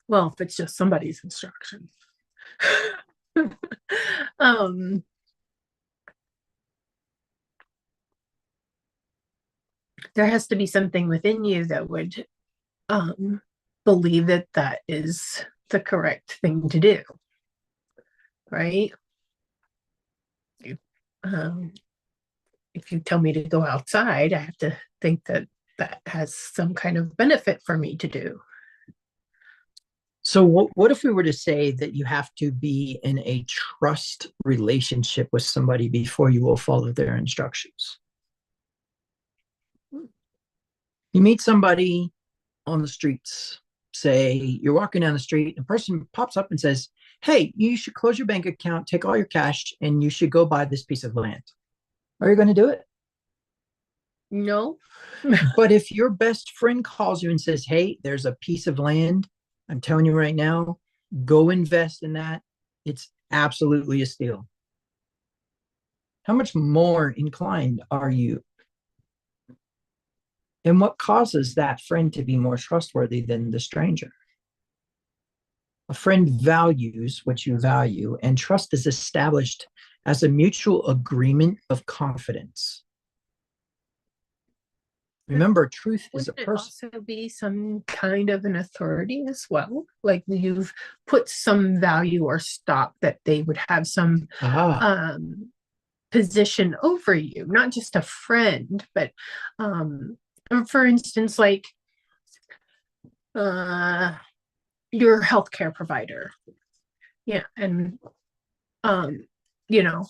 Well, if it's just somebody's instruction. There has to be something within you that would believe that that is the correct thing to do, right? If you tell me to go outside, I have to think that that has some kind of benefit for me to do. So what if we were to say that you have to be in a trust relationship with somebody before you will follow their instructions? You meet somebody on the streets, say you're walking down the street, and a person pops up and says, hey, you should close your bank account, take all your cash, and you should go buy this piece of land. Are you going to do it? No. But if your best friend calls you and says, hey, there's a piece of land, I'm telling you right now, go invest in that. It's absolutely a steal. How much more inclined are you? And what causes that friend to be more trustworthy than the stranger? A friend values what you value, and trust is established as a mutual agreement of confidence. Remember, truth is a Wouldn't it person. also be some kind of an authority as well? Like you've put some value or stock that they would have some position over you, not just a friend, but for instance, like your healthcare provider. Yeah, and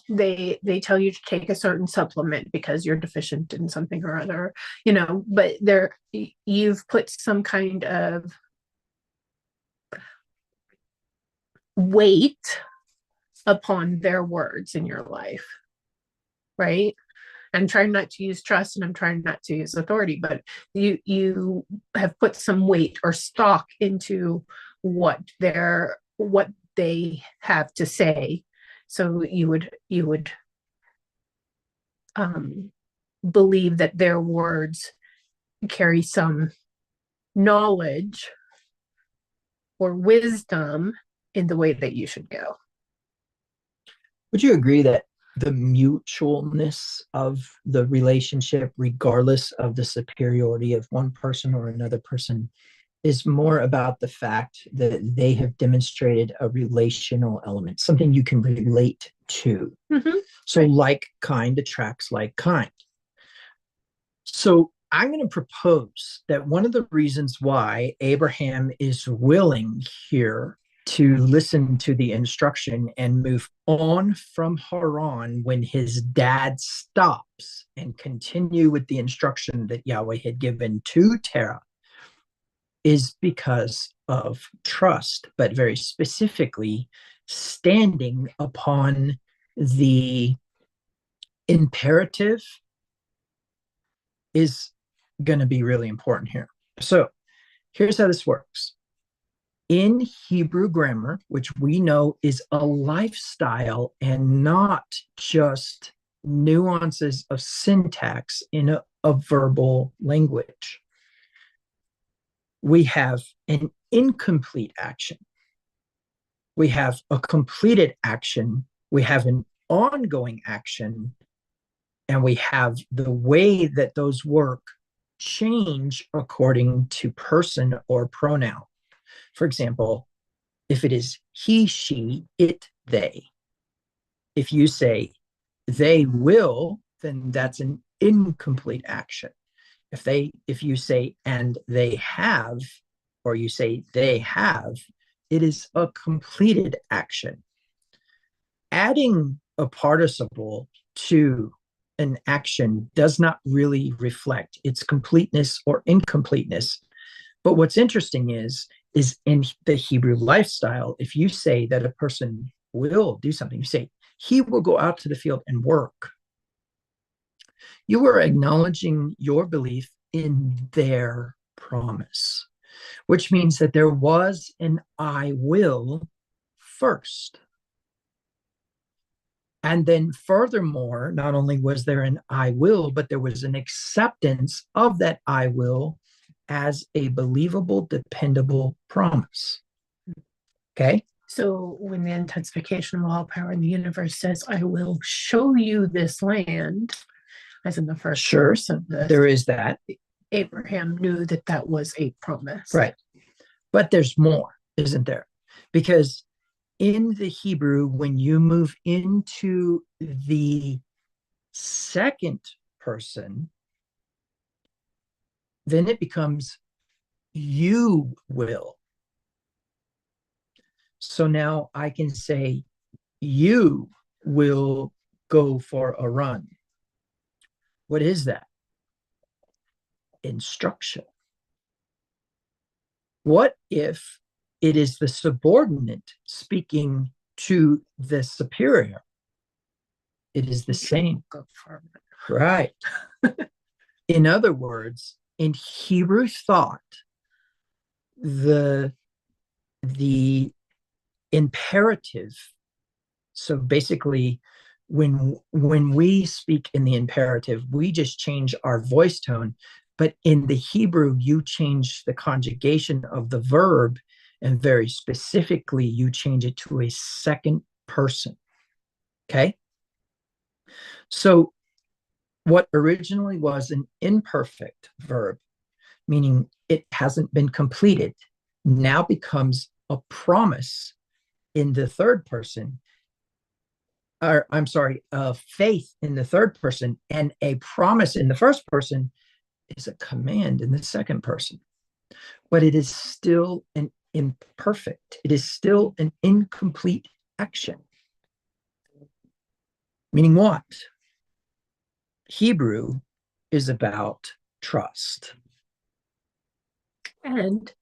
they tell you to take a certain supplement because you're deficient in something or other, but you've put some kind of weight upon their words in your life, right? I'm trying not to use trust and I'm trying not to use authority, but you have put some weight or stock into what they have to say. So you would believe that their words carry some knowledge or wisdom in the way that you should go. Would you agree that the mutualness of the relationship, regardless of the superiority of one person or another person, is more about the fact that they have demonstrated a relational element, something you can relate to? Mm-hmm. So like kind attracts like kind. So I'm going to propose that one of the reasons why Abraham is willing here to listen to the instruction and move on from Haran when his dad stops and continue with the instruction that Yahweh had given to Terah is because of trust, but very specifically standing upon the imperative is going to be really important here. So here's how this works. In Hebrew grammar, which we know is a lifestyle and not just nuances of syntax in a verbal language, we have an incomplete action. We have a completed action. We have an ongoing action. and we have the way that those work change according to person or pronoun. For example, if it is he, she, it, they. If you say they will, then that's an incomplete action. If you say and they have, or you say they have, it is a completed action. Adding a participle to an action does not really reflect its completeness or incompleteness. But what's interesting is in the Hebrew lifestyle, if you say that a person will do something, you say he will go out to the field and work. You are acknowledging your belief in their promise, which means that there was an I will first. And then furthermore, not only was there an I will, but there was an acceptance of that I will as a believable, dependable promise. Okay? So when the intensification of all power in the universe says, I will show you this land, as in the first verse of this, there is that. Abraham knew that that was a promise. Right. But there's more, isn't there? Because in the Hebrew, when you move into the second person, then it becomes you will. So now I can say, you will go for a run. What is that? Instruction. What if it is the subordinate speaking to the superior? It is the same. Right. In other words, in Hebrew thought, the imperative, so basically when we speak in the imperative, we just change our voice tone. But in the Hebrew, you change the conjugation of the verb, and very specifically, you change it to a second person. Okay? So what originally was an imperfect verb, meaning it hasn't been completed, now becomes a promise in the third person, or I'm sorry, faith in the third person, and a promise in the first person is a command in the second person. But it is still an imperfect, it is still an incomplete action. Meaning what? Hebrew is about trust. And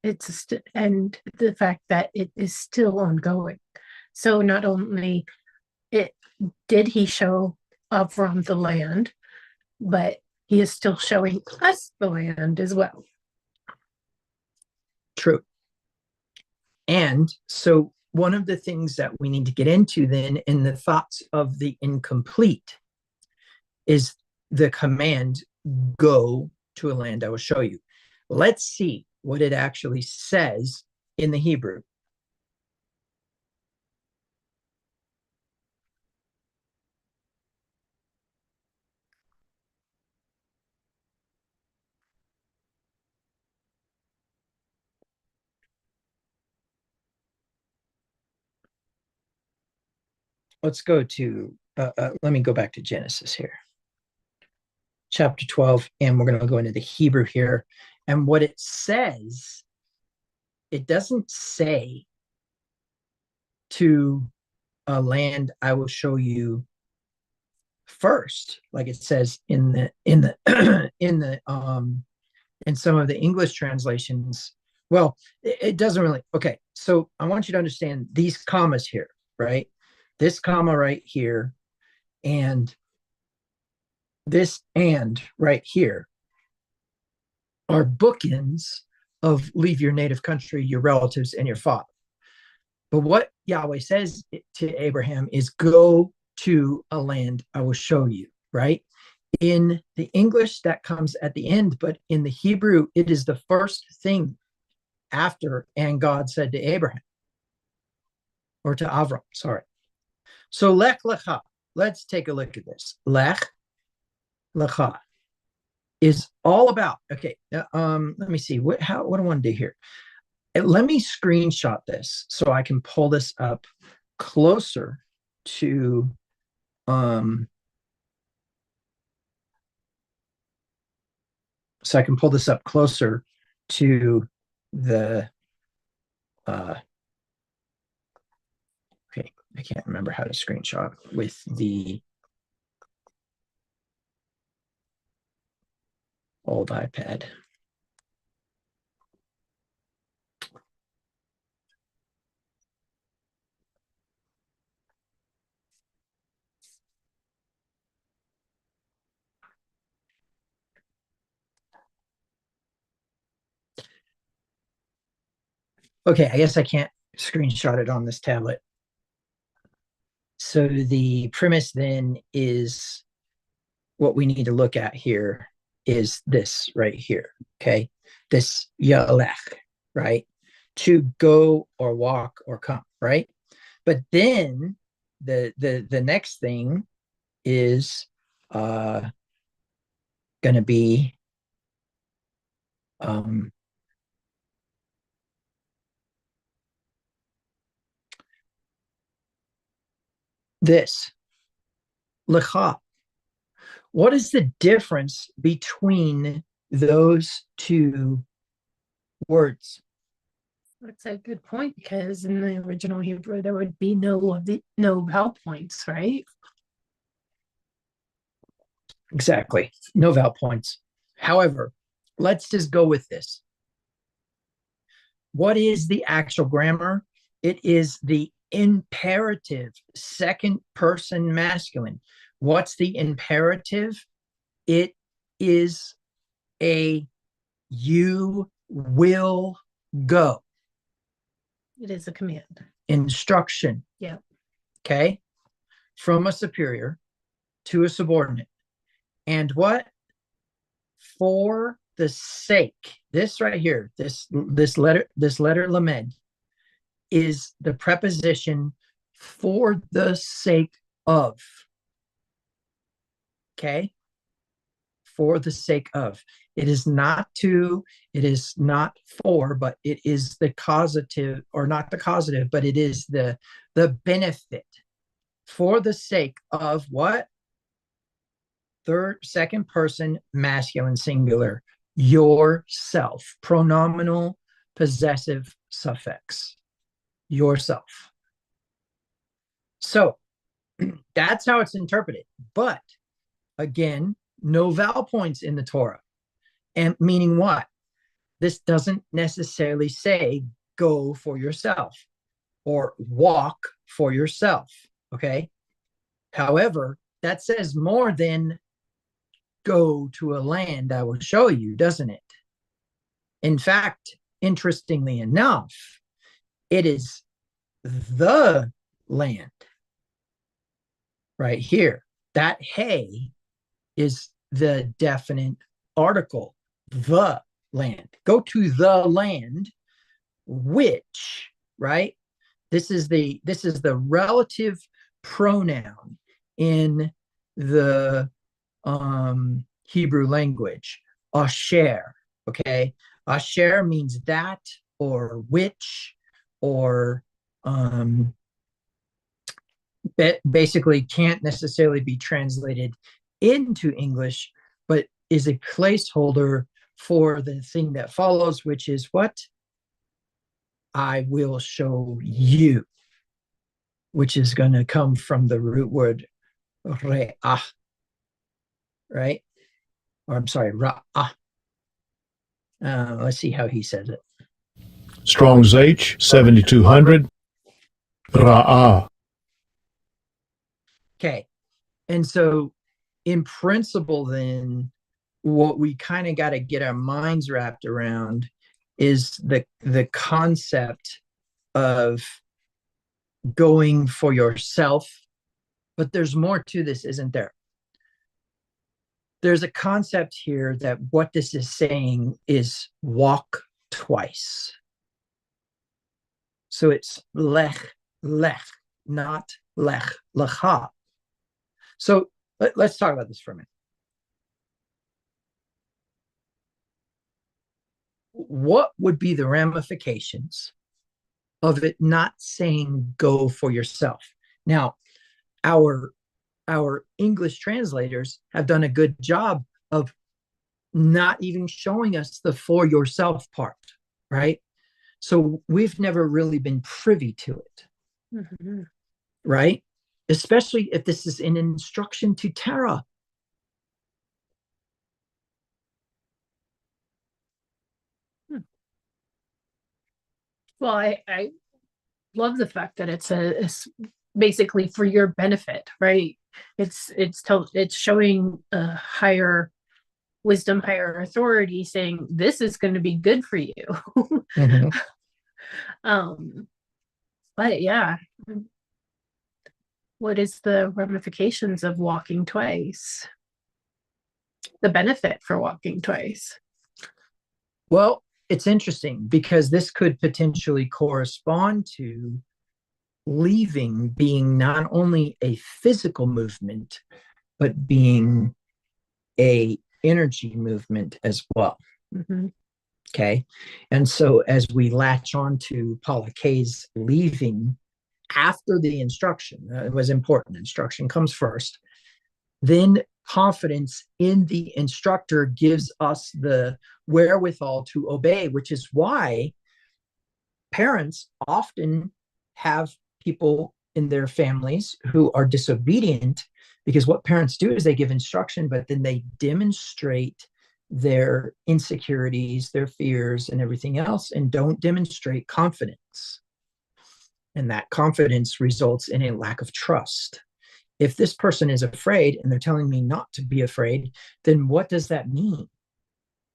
and the fact that it is still ongoing. So not only did he show Avram the land, but he is still showing us the land as well. True. And so one of the things that we need to get into then in the thoughts of the incomplete is the command, go to a land I will show you. Let's see what it actually says in the Hebrew. Let's go to, let me go back to Genesis here. Chapter 12, and we're going to go into the Hebrew here. And what it says, it doesn't say to a land I will show you first, like it says in the in some of the English translations. Well, it doesn't really. Okay, so I want you to understand these commas here, right? This comma right here, and this and right here are bookends of leave your native country, your relatives, and your father. But what Yahweh says to Abraham is go to a land I will show you, right? In the English, that comes at the end, but in the Hebrew, it is the first thing after and God said to Abraham, or to Avram, sorry. So Lech Lecha, let's take a look at this. Lech Lecha is all about. Okay, let me see what do I want to do here. Let me screenshot this so I can pull this up closer to so I can pull this up closer to the okay, I can't remember how to screenshot with the old iPad. Okay, I guess I can't screenshot it on this tablet. So the premise then is what we need to look at here is this right here. Okay, this yalech, right? To go or walk or come, right? But then the next thing is going to be this lecha. What is the difference between those two words? That's a good point, because in the original Hebrew there would be no vowel points, right? Exactly. No vowel points. However, let's just go with this. What is the actual grammar? It is the imperative, second person masculine. What's the imperative? It is a you will go. It is a command. Instruction. Yeah. Okay. From a superior to a subordinate. And what? For the sake, this right here, this letter lamed is the preposition for the sake of. Okay. For the sake of. It is not to, it is not for, but it is the causative, or not the causative, but it is the benefit. For the sake of what? Second person masculine singular, yourself, pronominal possessive suffix, yourself. So that's how it's interpreted. But again, no vowel points in the Torah. And meaning what? This doesn't necessarily say go for yourself or walk for yourself. Okay. However, that says more than go to a land I will show you, doesn't it? In fact, interestingly enough, it is the land right here. That hey is the definite article, the land. Go to the land, which, right? This is the relative pronoun in the Hebrew language. Asher, okay? Asher means that or which or basically can't necessarily be translated into English, but is a placeholder for the thing that follows, which is what? I will show you, which is going to come from the root word re'ah, right? Or I'm sorry, ra'ah. Let's see how he says it. Strong's H, 7200, ra'ah. Okay. And so in principle, then, what we kind of got to get our minds wrapped around is the concept of going for yourself. But there's more to this, isn't there? There's a concept here that what this is saying is walk twice. So it's lech, not lech, lecha. So let's talk about this for a minute. what would be the ramifications of it not saying go for yourself? Now, our English translators have done a good job of not even showing us the for yourself part, right? So we've never really been privy to it, Mm-hmm. right? Especially if this is an instruction to Tara. Well, I love the fact that it's basically for your benefit, right? It's showing a higher wisdom, higher authority, saying this is going to be good for you. Mm-hmm. But yeah, what is the ramifications of walking twice? The benefit for walking twice? Well, it's interesting because this could potentially correspond to leaving being not only a physical movement, but being a energy movement as well. Mm-hmm. Okay. And so as we latch on to Paula K's leaving after the instruction, it was important. Instruction comes first. Then confidence in the instructor gives us the wherewithal to obey, which is why parents often have people in their families who are disobedient, because what parents do is they give instruction, but then they demonstrate their insecurities, their fears, and everything else, and don't demonstrate confidence. And that confidence results in a lack of trust. If this person is afraid and they're telling me not to be afraid, then what does that mean?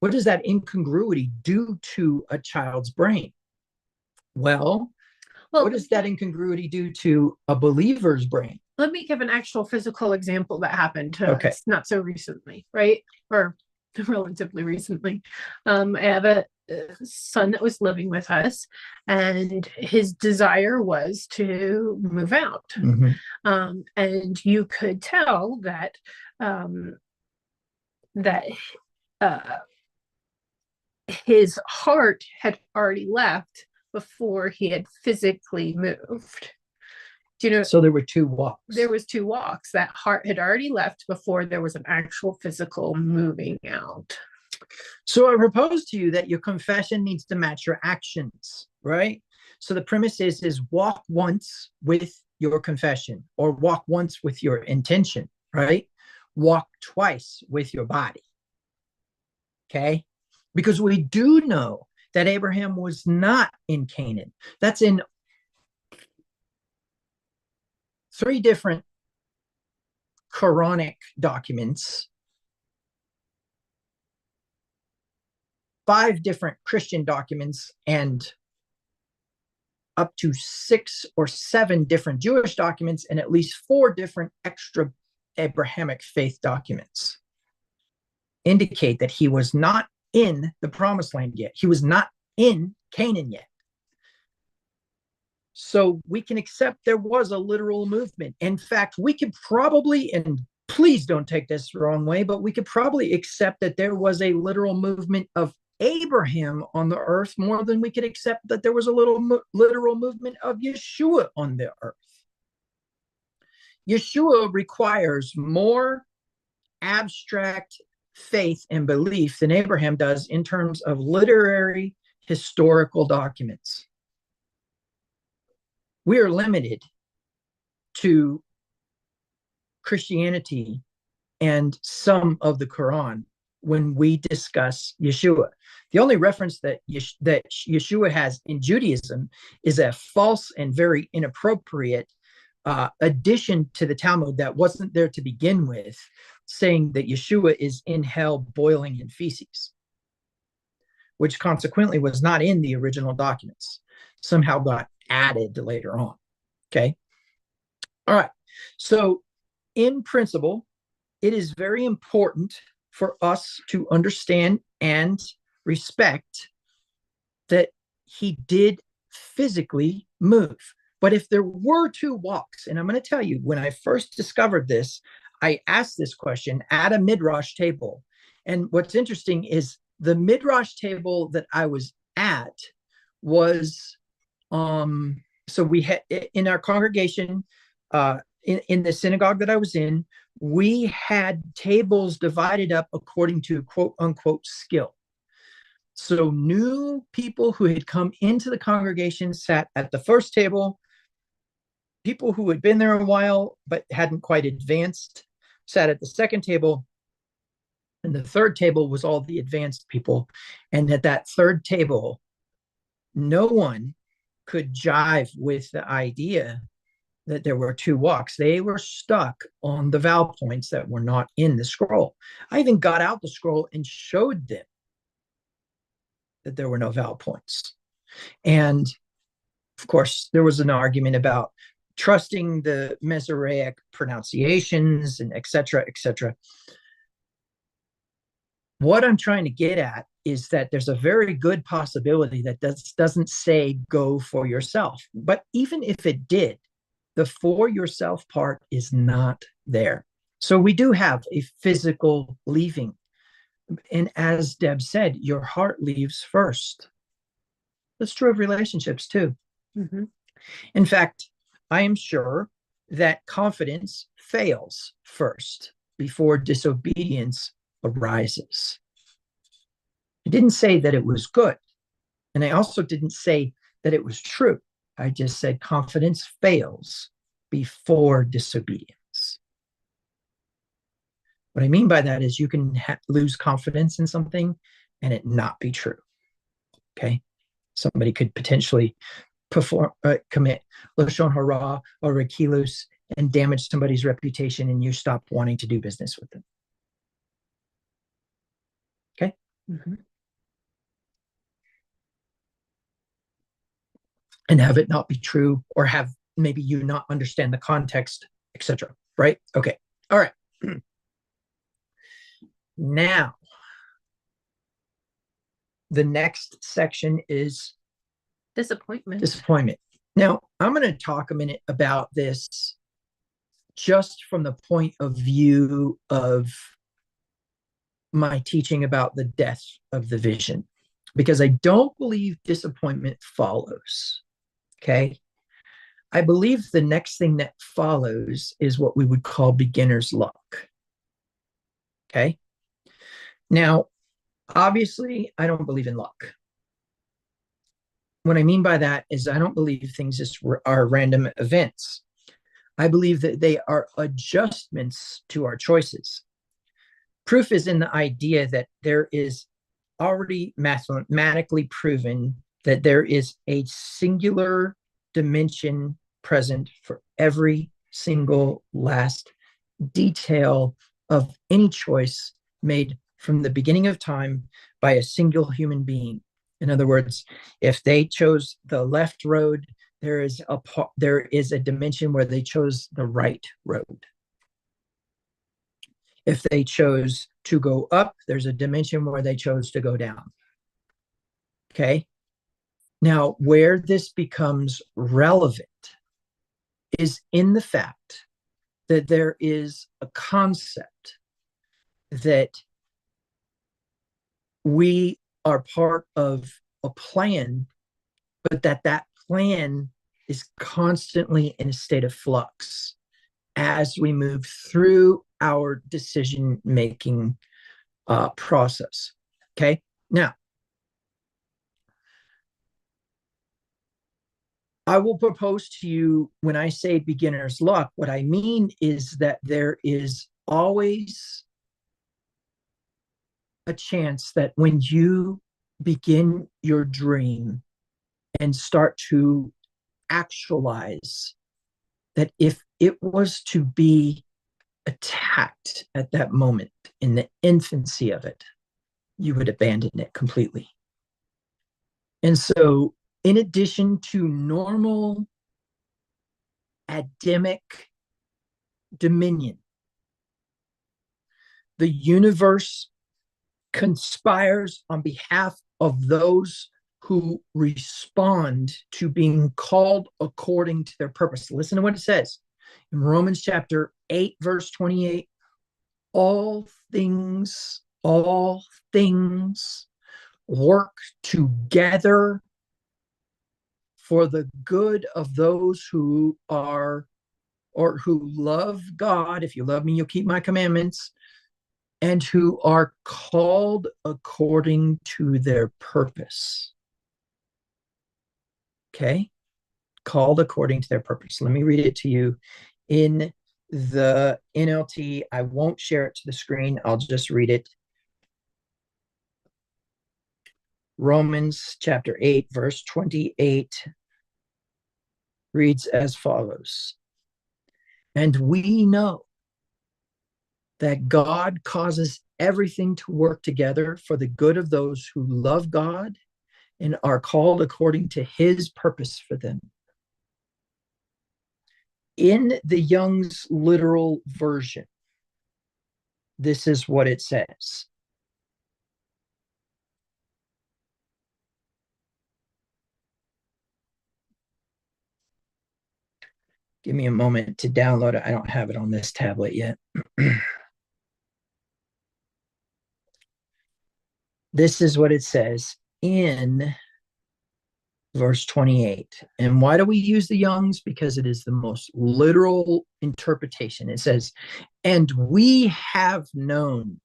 What does that incongruity do to a child's brain? Well, what does that incongruity do to a believer's brain? Let me give an actual physical example that happened to Okay. us not so recently, right? Or relatively recently. I have a son that was living with us, and his desire was to move out. Mm-hmm. And you could tell that that his heart had already left before he had physically moved. Do you know? So there were two walks. There was two walks. That heart had already left before there was an actual physical moving out. So I propose to you that your confession needs to match your actions, right? So the premise is walk once with your confession, or walk once with your intention, right? Walk twice with your body. Okay? Because we do know that Abraham was not in Canaan. That's in 3 different Quranic documents, 5 different Christian documents, and up to 6 or 7 different Jewish documents, and at least 4 different extra Abrahamic faith documents indicate that he was not in the promised land yet. He was not in Canaan yet. So we can accept there was a literal movement. In fact, we could probably, and please don't take this the wrong way, but we could probably accept that there was a literal movement of Abraham on the earth more than we could accept that there was a literal movement of Yeshua on the earth. Yeshua requires more abstract faith and belief than Abraham does in terms of literary historical documents. We are limited to Christianity and some of the Quran when we discuss Yeshua. The only reference that Yeshua has in Judaism is a false and very inappropriate addition to the Talmud that wasn't there to begin with, saying that Yeshua is in hell boiling in feces, which consequently was not in the original documents, somehow got added later on. Okay. All right. So in principle, it is very important for us to understand and respect that he did physically move. But if there were 2 walks, and I'm going to tell you, when I first discovered this, I asked this question at a Midrash table. And what's interesting is the Midrash table that I was at was, so we had in our congregation, in the synagogue that I was in, we had tables divided up according to quote unquote skill. So new people who had come into the congregation sat at the first table. People who had been there a while but hadn't quite advanced sat at the second table. And the third table was all the advanced people. And at that third table, no one could jive with the idea that there were two walks. They were stuck on the vowel points that were not in the scroll. I even got out the scroll and showed them that there were no vowel points. And of course, there was an argument about trusting the Mesoraic pronunciations and et cetera, et cetera. What I'm trying to get at is that there's a very good possibility that doesn't say go for yourself. But even if it did, the for yourself part is not there. So we do have a physical leaving. And as Deb said, your heart leaves first. That's true of relationships too. Mm-hmm. In fact, I am sure that confidence fails first before disobedience arises. I didn't say that it was good. And I also didn't say that it was true. I just said confidence fails before disobedience. What I mean by that is you can lose confidence in something and it not be true. Okay? Somebody could potentially commit lashon hara or rekilus and damage somebody's reputation, and you stop wanting to do business with them. Okay? Mm-hmm. And have it not be true, or have maybe you not understand the context, etc. Right? Okay. All right. Now, the next section is disappointment. Now, I'm going to talk a minute about this just from the point of view of my teaching about the death of the vision, because I don't believe disappointment follows. Okay. I believe the next thing that follows is what we would call beginner's luck. Okay. Now, obviously, I don't believe in luck. What I mean by that is I don't believe things just are random events. I believe that they are adjustments to our choices. Proof is in the idea that there is already mathematically proven that there is a singular dimension present for every single last detail of any choice made from the beginning of time by a single human being. In other words, if they chose the left road, there is a dimension where they chose the right road. If they chose to go up, there's a dimension where they chose to go down. Okay? Now, where this becomes relevant is in the fact that there is a concept that we are part of a plan, but that plan is constantly in a state of flux as we move through our decision-making process. Okay? Now, I will propose to you, when I say beginner's luck, what I mean is that there is always a chance that when you begin your dream and start to actualize, that if it was to be attacked at that moment in the infancy of it, you would abandon it completely. And so, in addition to normal Adamic dominion, the universe conspires on behalf of those who respond to being called according to their purpose. Listen to what it says in Romans chapter 8, verse 28. All things all things work together for the good of those who are, or who love God. If you love me, you'll keep my commandments, and who are called according to their purpose. Okay? Called according to their purpose. Let me read it to you in the NLT. I won't share it to the screen. I'll just read it. Romans chapter 8, verse 28 reads as follows. And we know that God causes everything to work together for the good of those who love God and are called according to his purpose for them. In the Young's literal version, this is what it says. Give me a moment to download it. I don't have it on this tablet yet. This is what it says in verse 28. And why do we use the Young's? Because it is the most literal interpretation. It says, and we have known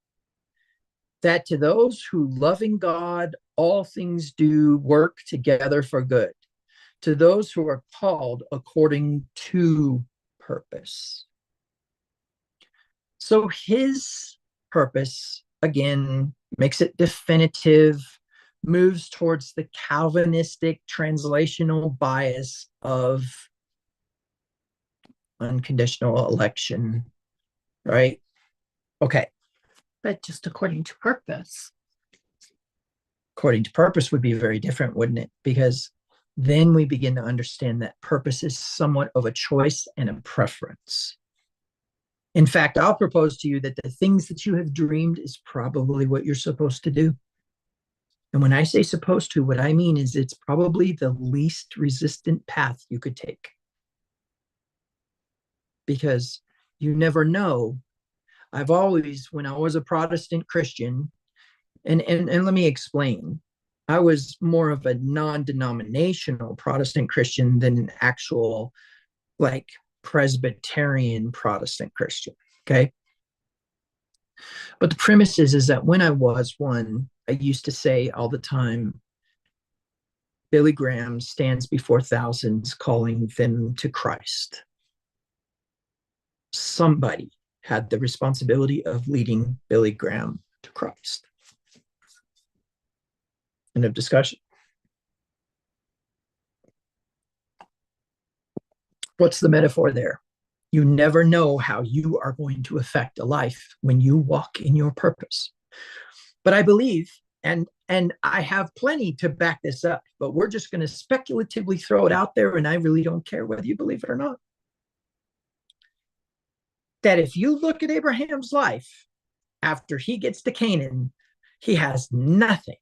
that to those who loving God, all things do work together for good, to those who are called according to purpose. So his purpose, again, makes it definitive, moves towards the Calvinistic translational bias of unconditional election, right? Okay. But just according to purpose. According to purpose would be very different, wouldn't it? Because then we begin to understand that purpose is somewhat of a choice and a preference. In fact, I'll propose to you that the things that you have dreamed is probably what you're supposed to do. And when I say supposed to, what I mean is it's probably the least resistant path you could take. Because you never know. I've always, when I was a Protestant Christian, and let me explain, I was more of a non-denominational Protestant Christian than an actual, like, Presbyterian Protestant Christian, okay? But the premise is that when I was one, I used to say all the time, Billy Graham stands before thousands calling them to Christ. Somebody had the responsibility of leading Billy Graham to Christ. End of discussion. What's the metaphor there? You never know how you are going to affect a life when you walk in your purpose. But I believe, and I have plenty to back this up, but we're just going to speculatively throw it out there, and I really don't care whether you believe it or not, that if you look at Abraham's life, after he gets to Canaan, he has nothing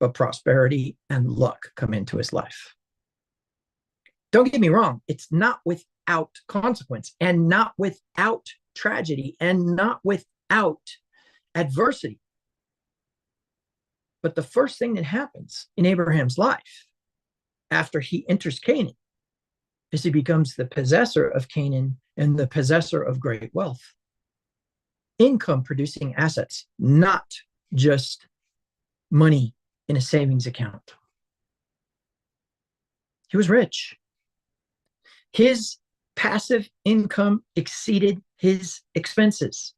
but prosperity and luck come into his life. Don't get me wrong, it's not without consequence and not without tragedy and not without adversity. But the first thing that happens in Abraham's life after he enters Canaan is he becomes the possessor of Canaan and the possessor of great wealth. Income producing assets, not just money in a savings account. He was rich. His passive income exceeded his expenses.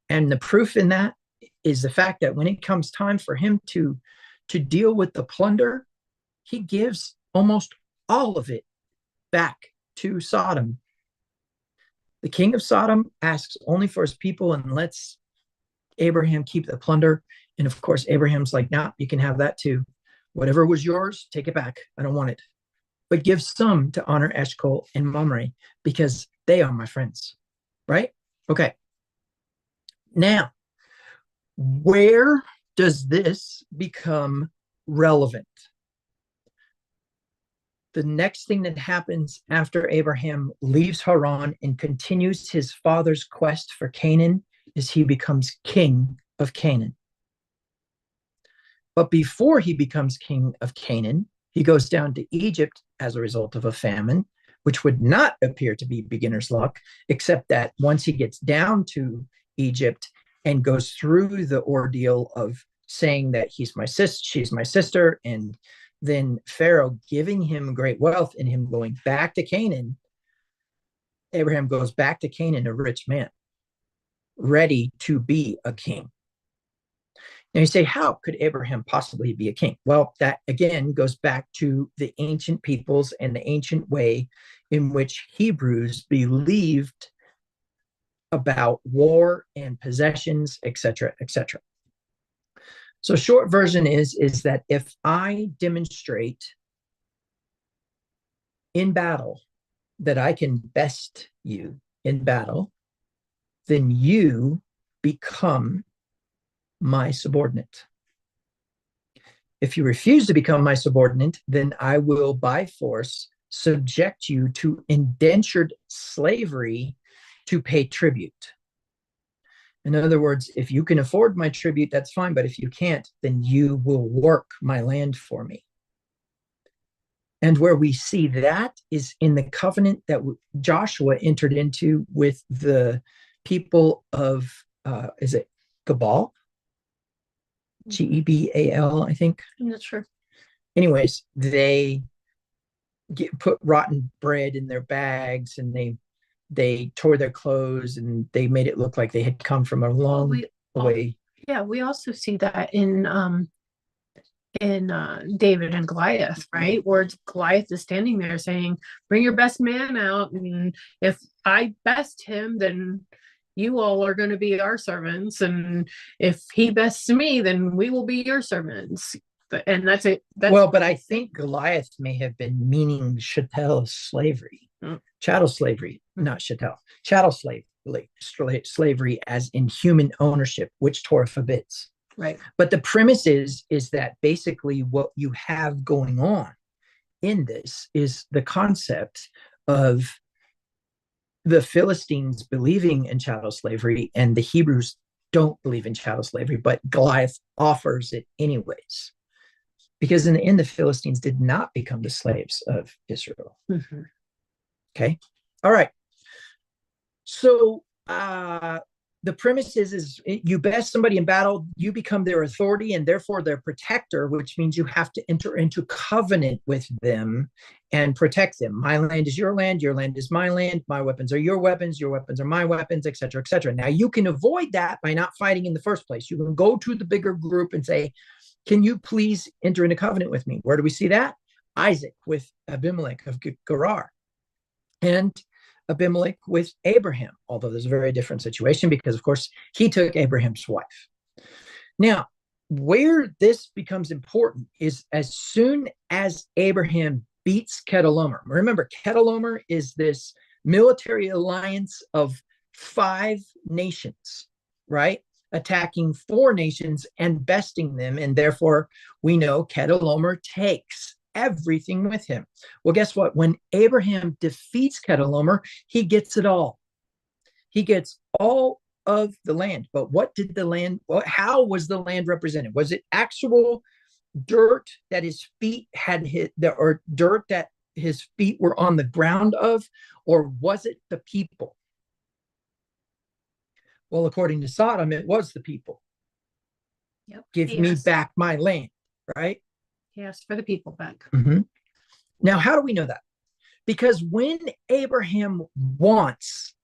And the proof in that is the fact that when it comes time for him to deal with the plunder, he gives almost all of it back to Sodom. The king of Sodom asks only for his people and lets Abraham keep the plunder. And of course, Abraham's like, nah, you can have that too. Whatever was yours, take it back. I don't want it. But give some to honor Eshcol and Mamre because they are my friends, right? Okay. Now, where does this become relevant? the next thing that happens after Abraham leaves Haran and continues his father's quest for Canaan is he becomes king of Canaan. But before he becomes king of Canaan, he goes down to Egypt as a result of a famine, which would not appear to be beginner's luck, except that once he gets down to Egypt and goes through the ordeal of saying that she's my sister, and then Pharaoh giving him great wealth and him going back to Canaan, Abraham goes back to Canaan a rich man, ready to be a king. Now you say, how could Abraham possibly be a king? Well, that again goes back to the ancient peoples and the ancient way in which Hebrews believed about war and possessions, etc., etc. So short version is that if I demonstrate in battle that I can best you in battle, then you become my subordinate. If you refuse to become my subordinate, then I will by force subject you to indentured slavery to pay tribute. In other words, if you can afford my tribute, that's fine. But if you can't, then you will work my land for me. And where we see that is in the covenant that Joshua entered into with the people of, is it Gebal? Gebal, I think. I'm not sure. Anyways, they put rotten bread in their bags, and they tore their clothes, and they made it look like they had come from a long way. Yeah, we also see that in David and Goliath, right? Where Goliath is standing there saying, "Bring your best man out, and if I best him, then you all are going to be our servants, and if he bests me, then we will be your servants." And that's it. Well, but I think Goliath may have been meaning chattel slavery, chattel slavery, not chattel, chattel slavery as in human ownership, which Torah forbids. Right. But the premise is that basically what you have going on in this is the concept of the Philistines believing in chattel slavery and the Hebrews don't believe in chattel slavery, but Goliath offers it anyways. Because in the end, the Philistines did not become the slaves of Israel. Mm-hmm. Okay. All right. So the premise is you best somebody in battle, you become their authority and therefore their protector, which means you have to enter into covenant with them and protect them. My land is your land is my land, my weapons are your weapons are my weapons, etc., etc. Now you can avoid that by not fighting in the first place. You can go to the bigger group and say, can you please enter into covenant with me? Where do we see that? Isaac with Abimelech of Gerar, and Abimelech with Abraham, although there's a very different situation because, of course, he took Abraham's wife. Now, where this becomes important is as soon as Abraham beats Chedorlaomer. Remember, Chedorlaomer is this military alliance of 5 nations, right? Attacking 4 nations and besting them. And therefore, we know Chedorlaomer takes everything with him. Well, guess what? When Abraham defeats Chedorlaomer, he gets it all. He gets all of the land. But what did the land, how was the land represented? Was it actual dirt that his feet had hit, or dirt that his feet were on the ground of, or was it the people? Well, according to Sodom, it was the people. Yep. Give me back my land, right? He asked for the people back. Mm-hmm. Now, how do we know that? Because when Abraham wants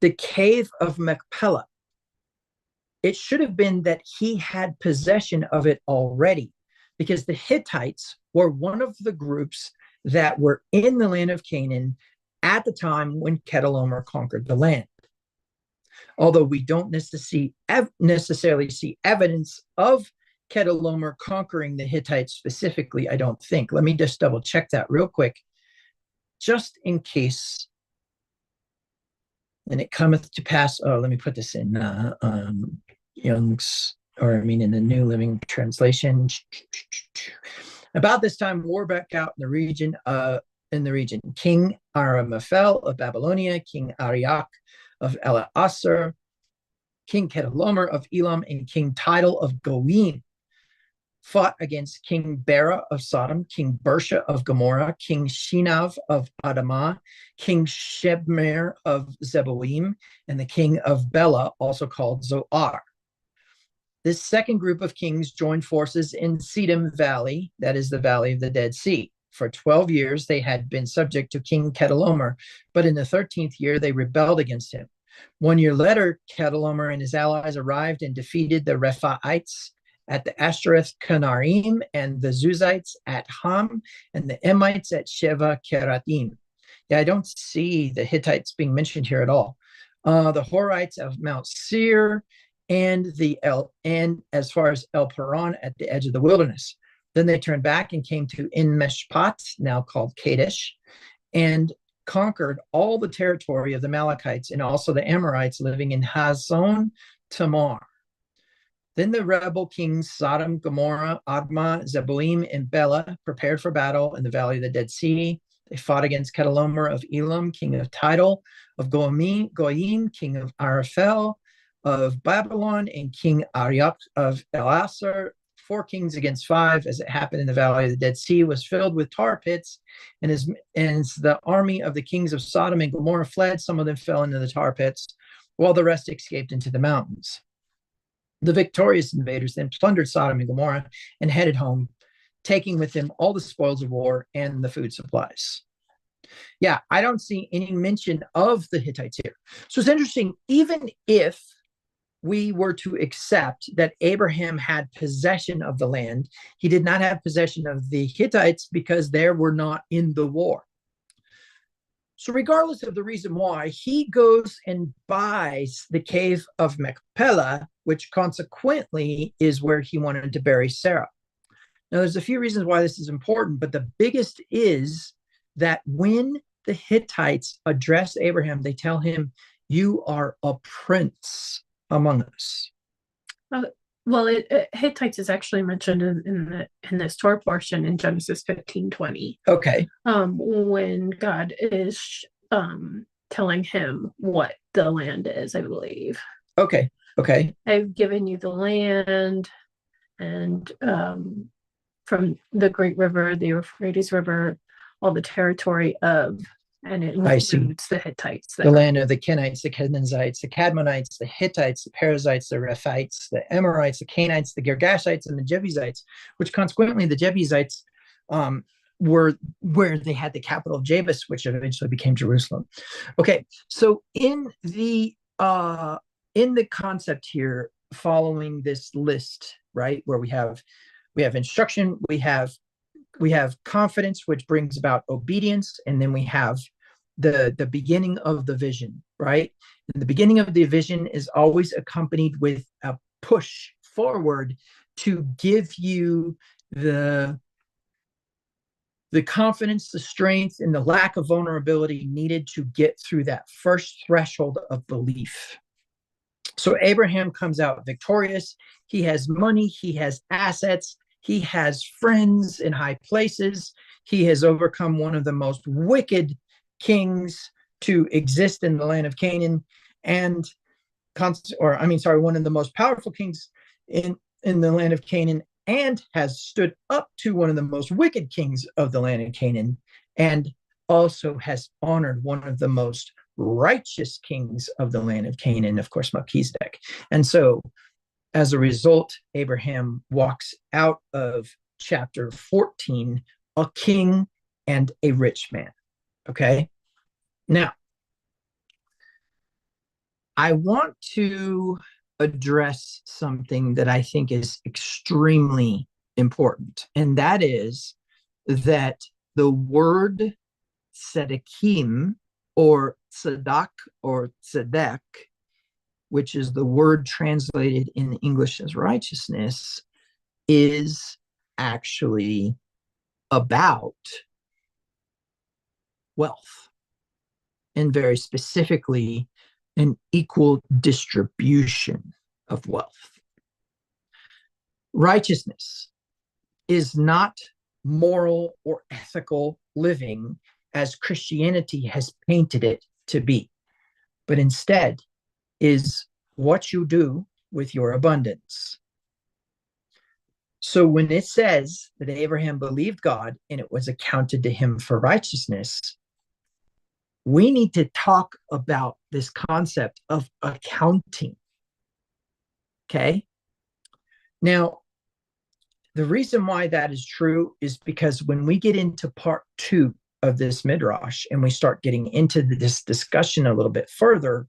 the cave of Machpelah, it should have been that he had possession of it already, because the Hittites were one of the groups that were in the land of Canaan at the time when Chedorlaomer conquered the land. Although we don't necessarily see evidence of Chedorlaomer conquering the Hittites specifically, I don't think. Let me just double check that real quick, just in case. And it cometh to pass. Oh, let me put this in Young's, or I mean in the New Living Translation. About this time, war broke out in the region. King Aramaphel of Babylonia, King Arioch of Elasar, King Kedorlaomer of Elam, and King Tidal of Goyim fought against King Bera of Sodom, King Bersha of Gomorrah, King Shinav of Adamah, King Shebmer of Zeboim, and the king of Bela, also called Zoar. This second group of kings joined forces in Sedom Valley, that is the Valley of the Dead Sea. For 12 years, they had been subject to King Kedorlaomer, but in the 13th year, they rebelled against him. 1 year later, Kedorlaomer and his allies arrived and defeated the Rephaites at the Ashtoreth Kanarim, and the Zuzites at Ham, and the Emites at Sheva Keratim. Yeah, I don't see the Hittites being mentioned here at all. The Horites of Mount Seir, and as far as El Paran at the edge of the wilderness. Then they turned back and came to En Meshpat, now called Kadesh, and conquered all the territory of the Amalekites and also the Amorites living in Hazon Tamar. Then the rebel kings Sodom, Gomorrah, Admah, Zeboim, and Bela prepared for battle in the Valley of the Dead Sea. They fought against Kedorlaomer of Elam, king of Tidal, of Goyim, king of Araphel, of Babylon, and King Arioch of Elasar. 4 kings against 5, as it happened in the Valley of the Dead Sea, was filled with tar pits, and as the army of the kings of Sodom and Gomorrah fled, some of them fell into the tar pits, while the rest escaped into the mountains. The victorious invaders then plundered Sodom and Gomorrah and headed home, taking with them all the spoils of war and the food supplies. Yeah, I don't see any mention of the Hittites here. So it's interesting, even if we were to accept that Abraham had possession of the land, he did not have possession of the Hittites because they were not in the war. So regardless of the reason why, he goes and buys the cave of Machpelah, which consequently is where he wanted to bury Sarah. Now, there's a few reasons why this is important, but the biggest is that when the Hittites address Abraham, they tell him, "You are a prince among us." Well, Hittites is actually mentioned in this Torah portion in Genesis 15:20. Okay. When God is telling him what the land is, I believe. Okay. I've given you the land, and from the Great River, the Euphrates River, all the territory of, and it includes the Hittites. The land of the Kenites, the Kenizzites, the Cadmonites, the Hittites, the Perizzites, the Rephites, the Amorites, the Canaanites, the Girgashites, and the Jebusites, which consequently the Jebusites were where they had the capital of Jebus, which eventually became Jerusalem. Okay, so in the concept here, following this list, right, where we have instruction, we have confidence, which brings about obedience, and then we have the beginning of the vision, right? And the beginning of the vision is always accompanied with a push forward to give you the confidence, the strength, and the lack of vulnerability needed to get through that first threshold of belief. So Abraham comes out victorious. He has money, he has assets, he has friends in high places. He has overcome one of the most wicked kings to exist in the land of Canaan, one of the most powerful kings in the land of Canaan, and has stood up to one of the most wicked kings of the land of Canaan, and also has honored one of the most righteous kings of the land of Canaan, of course, Melchizedek. And so as a result, Abraham walks out of chapter 14 a king and a rich man. Okay? Now, I want to address something that I think is extremely important, and that is that the word tzedekим, or tzedak, or tzedek, which is the word translated in English as righteousness, is actually about wealth, and very specifically an equal distribution of wealth. Righteousness is not moral or ethical living as Christianity has painted it to be, but instead is what you do with your abundance. So when it says that Abraham believed God and it was accounted to him for righteousness, we need to talk about this concept of accounting. Okay? Now, the reason why that is true is because when we get into part 2 of this Midrash and we start getting into this discussion a little bit further,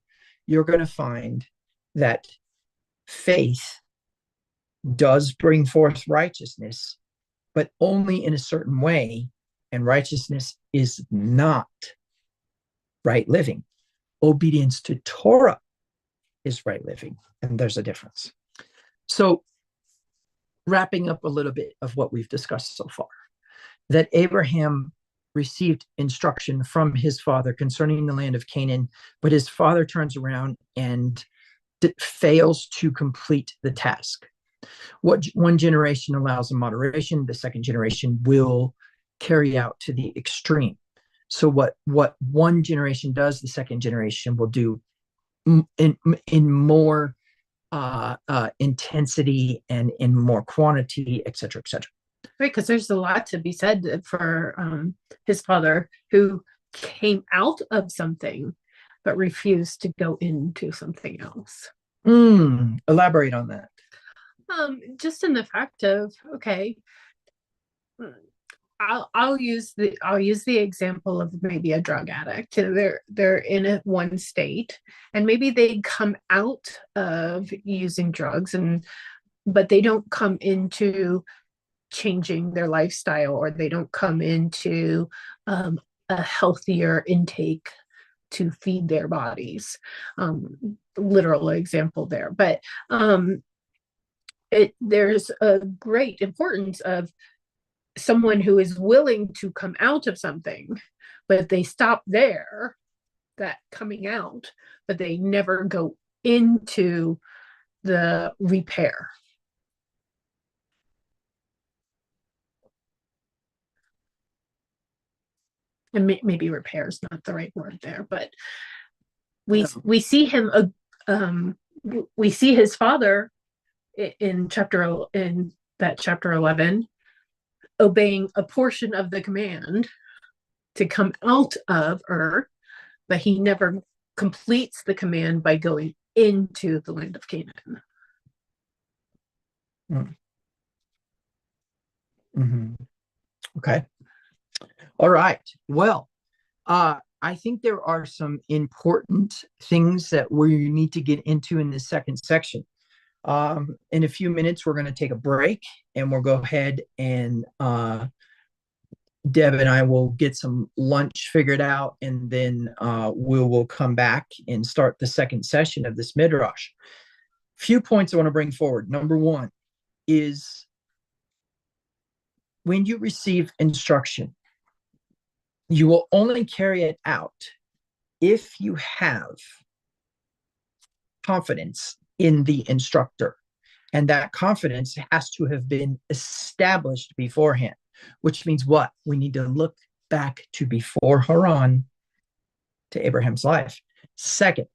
you're going to find that faith does bring forth righteousness, but only in a certain way, and righteousness is not right living. Obedience to Torah is right living, and there's a difference. So, wrapping up a little bit of what we've discussed so far, that Abraham received instruction from his father concerning the land of Canaan, but his father turns around and fails to complete the task. What one generation allows in moderation, the second generation will carry out to the extreme. So what one generation does, the second generation will do in more intensity and in more quantity, et cetera, et cetera. Right, because there's a lot to be said for his father, who came out of something but refused to go into something else. Elaborate on that. Just in the fact of, okay, I'll use the example of maybe a drug addict. They're in one state, and maybe they come out of using drugs, but they don't come into changing their lifestyle, or they don't come into a healthier intake to feed their bodies. Literal example there, but there's a great importance of someone who is willing to come out of something, but they stop there, that coming out, but they never go into the repair. And maybe repair is not the right word there, but we see him. We see his father in chapter 11 obeying a portion of the command to come out of Ur, but he never completes the command by going into the land of Canaan. Mm-hmm. Okay. All right. Well, I think there are some important things that we need to get into in this second section. In a few minutes, we're going to take a break, and we'll go ahead and Deb and I will get some lunch figured out, and then we will come back and start the second session of this Midrash. Few points I want to bring forward. Number one is when you receive instruction, you will only carry it out if you have confidence in the instructor. And that confidence has to have been established beforehand, which means what? We need to look back to before Haran, to Abraham's life. Second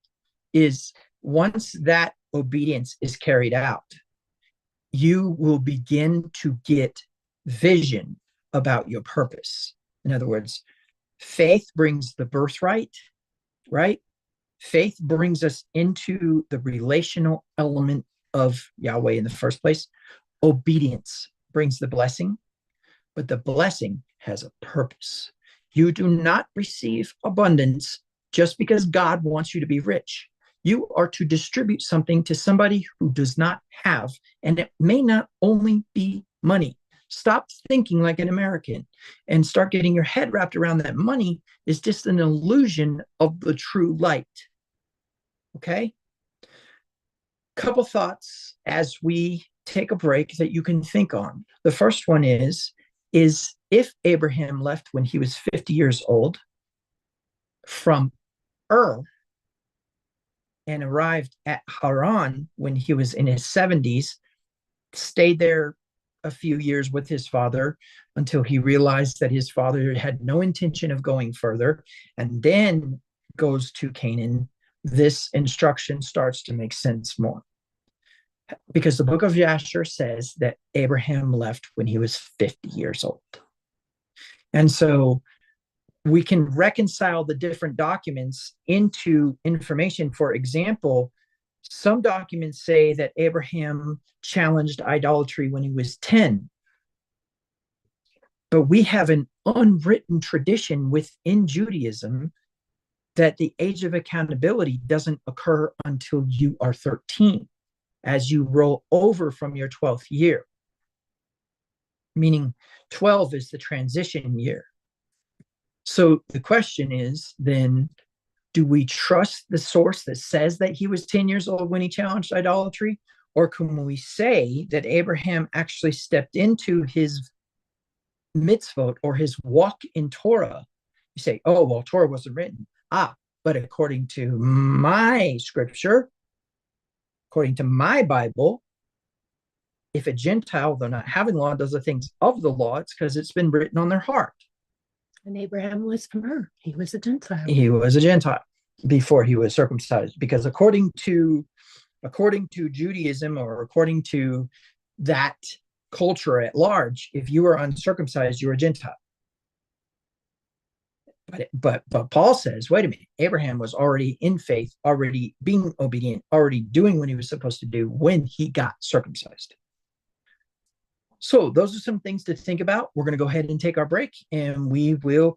is, once that obedience is carried out, you will begin to get vision about your purpose. In other words, faith brings the birthright, right? Faith brings us into the relational element of Yahweh in the first place. Obedience brings the blessing, but the blessing has a purpose. You do not receive abundance just because God wants you to be rich. You are to distribute something to somebody who does not have, and it may not only be money. Stop thinking like an American and start getting your head wrapped around that money is just an illusion of the true light. Okay? Couple thoughts as we take a break that you can think on. The first one is if Abraham left when he was 50 years old from Ur and arrived at Haran when he was in his 70s, stayed there a few years with his father until he realized that his father had no intention of going further, and then goes to Canaan. This instruction starts to make sense more, because the book of Jasher says that Abraham left when he was 50 years old. And so we can reconcile the different documents into information. For example, some documents say that Abraham challenged idolatry when he was 10. But we have an unwritten tradition within Judaism that the age of accountability doesn't occur until you are 13, as you roll over from your 12th year, meaning 12 is the transition year. So the question is then, do we trust the source that says that he was 10 years old when he challenged idolatry? Or can we say that Abraham actually stepped into his mitzvot or his walk in Torah? You say, oh, well, Torah wasn't written. But according to my scripture, according to my Bible, if a Gentile, though not having law, does the things of the law, it's because it's been written on their heart. And Abraham was from her. He was a Gentile. He was a Gentile before he was circumcised, because according to Judaism, or according to that culture at large, if you were uncircumcised, you were a Gentile. But Paul says, wait a minute, Abraham was already in faith, already being obedient, already doing what he was supposed to do when he got circumcised. So those are some things to think about. We're going to go ahead and take our break, and we will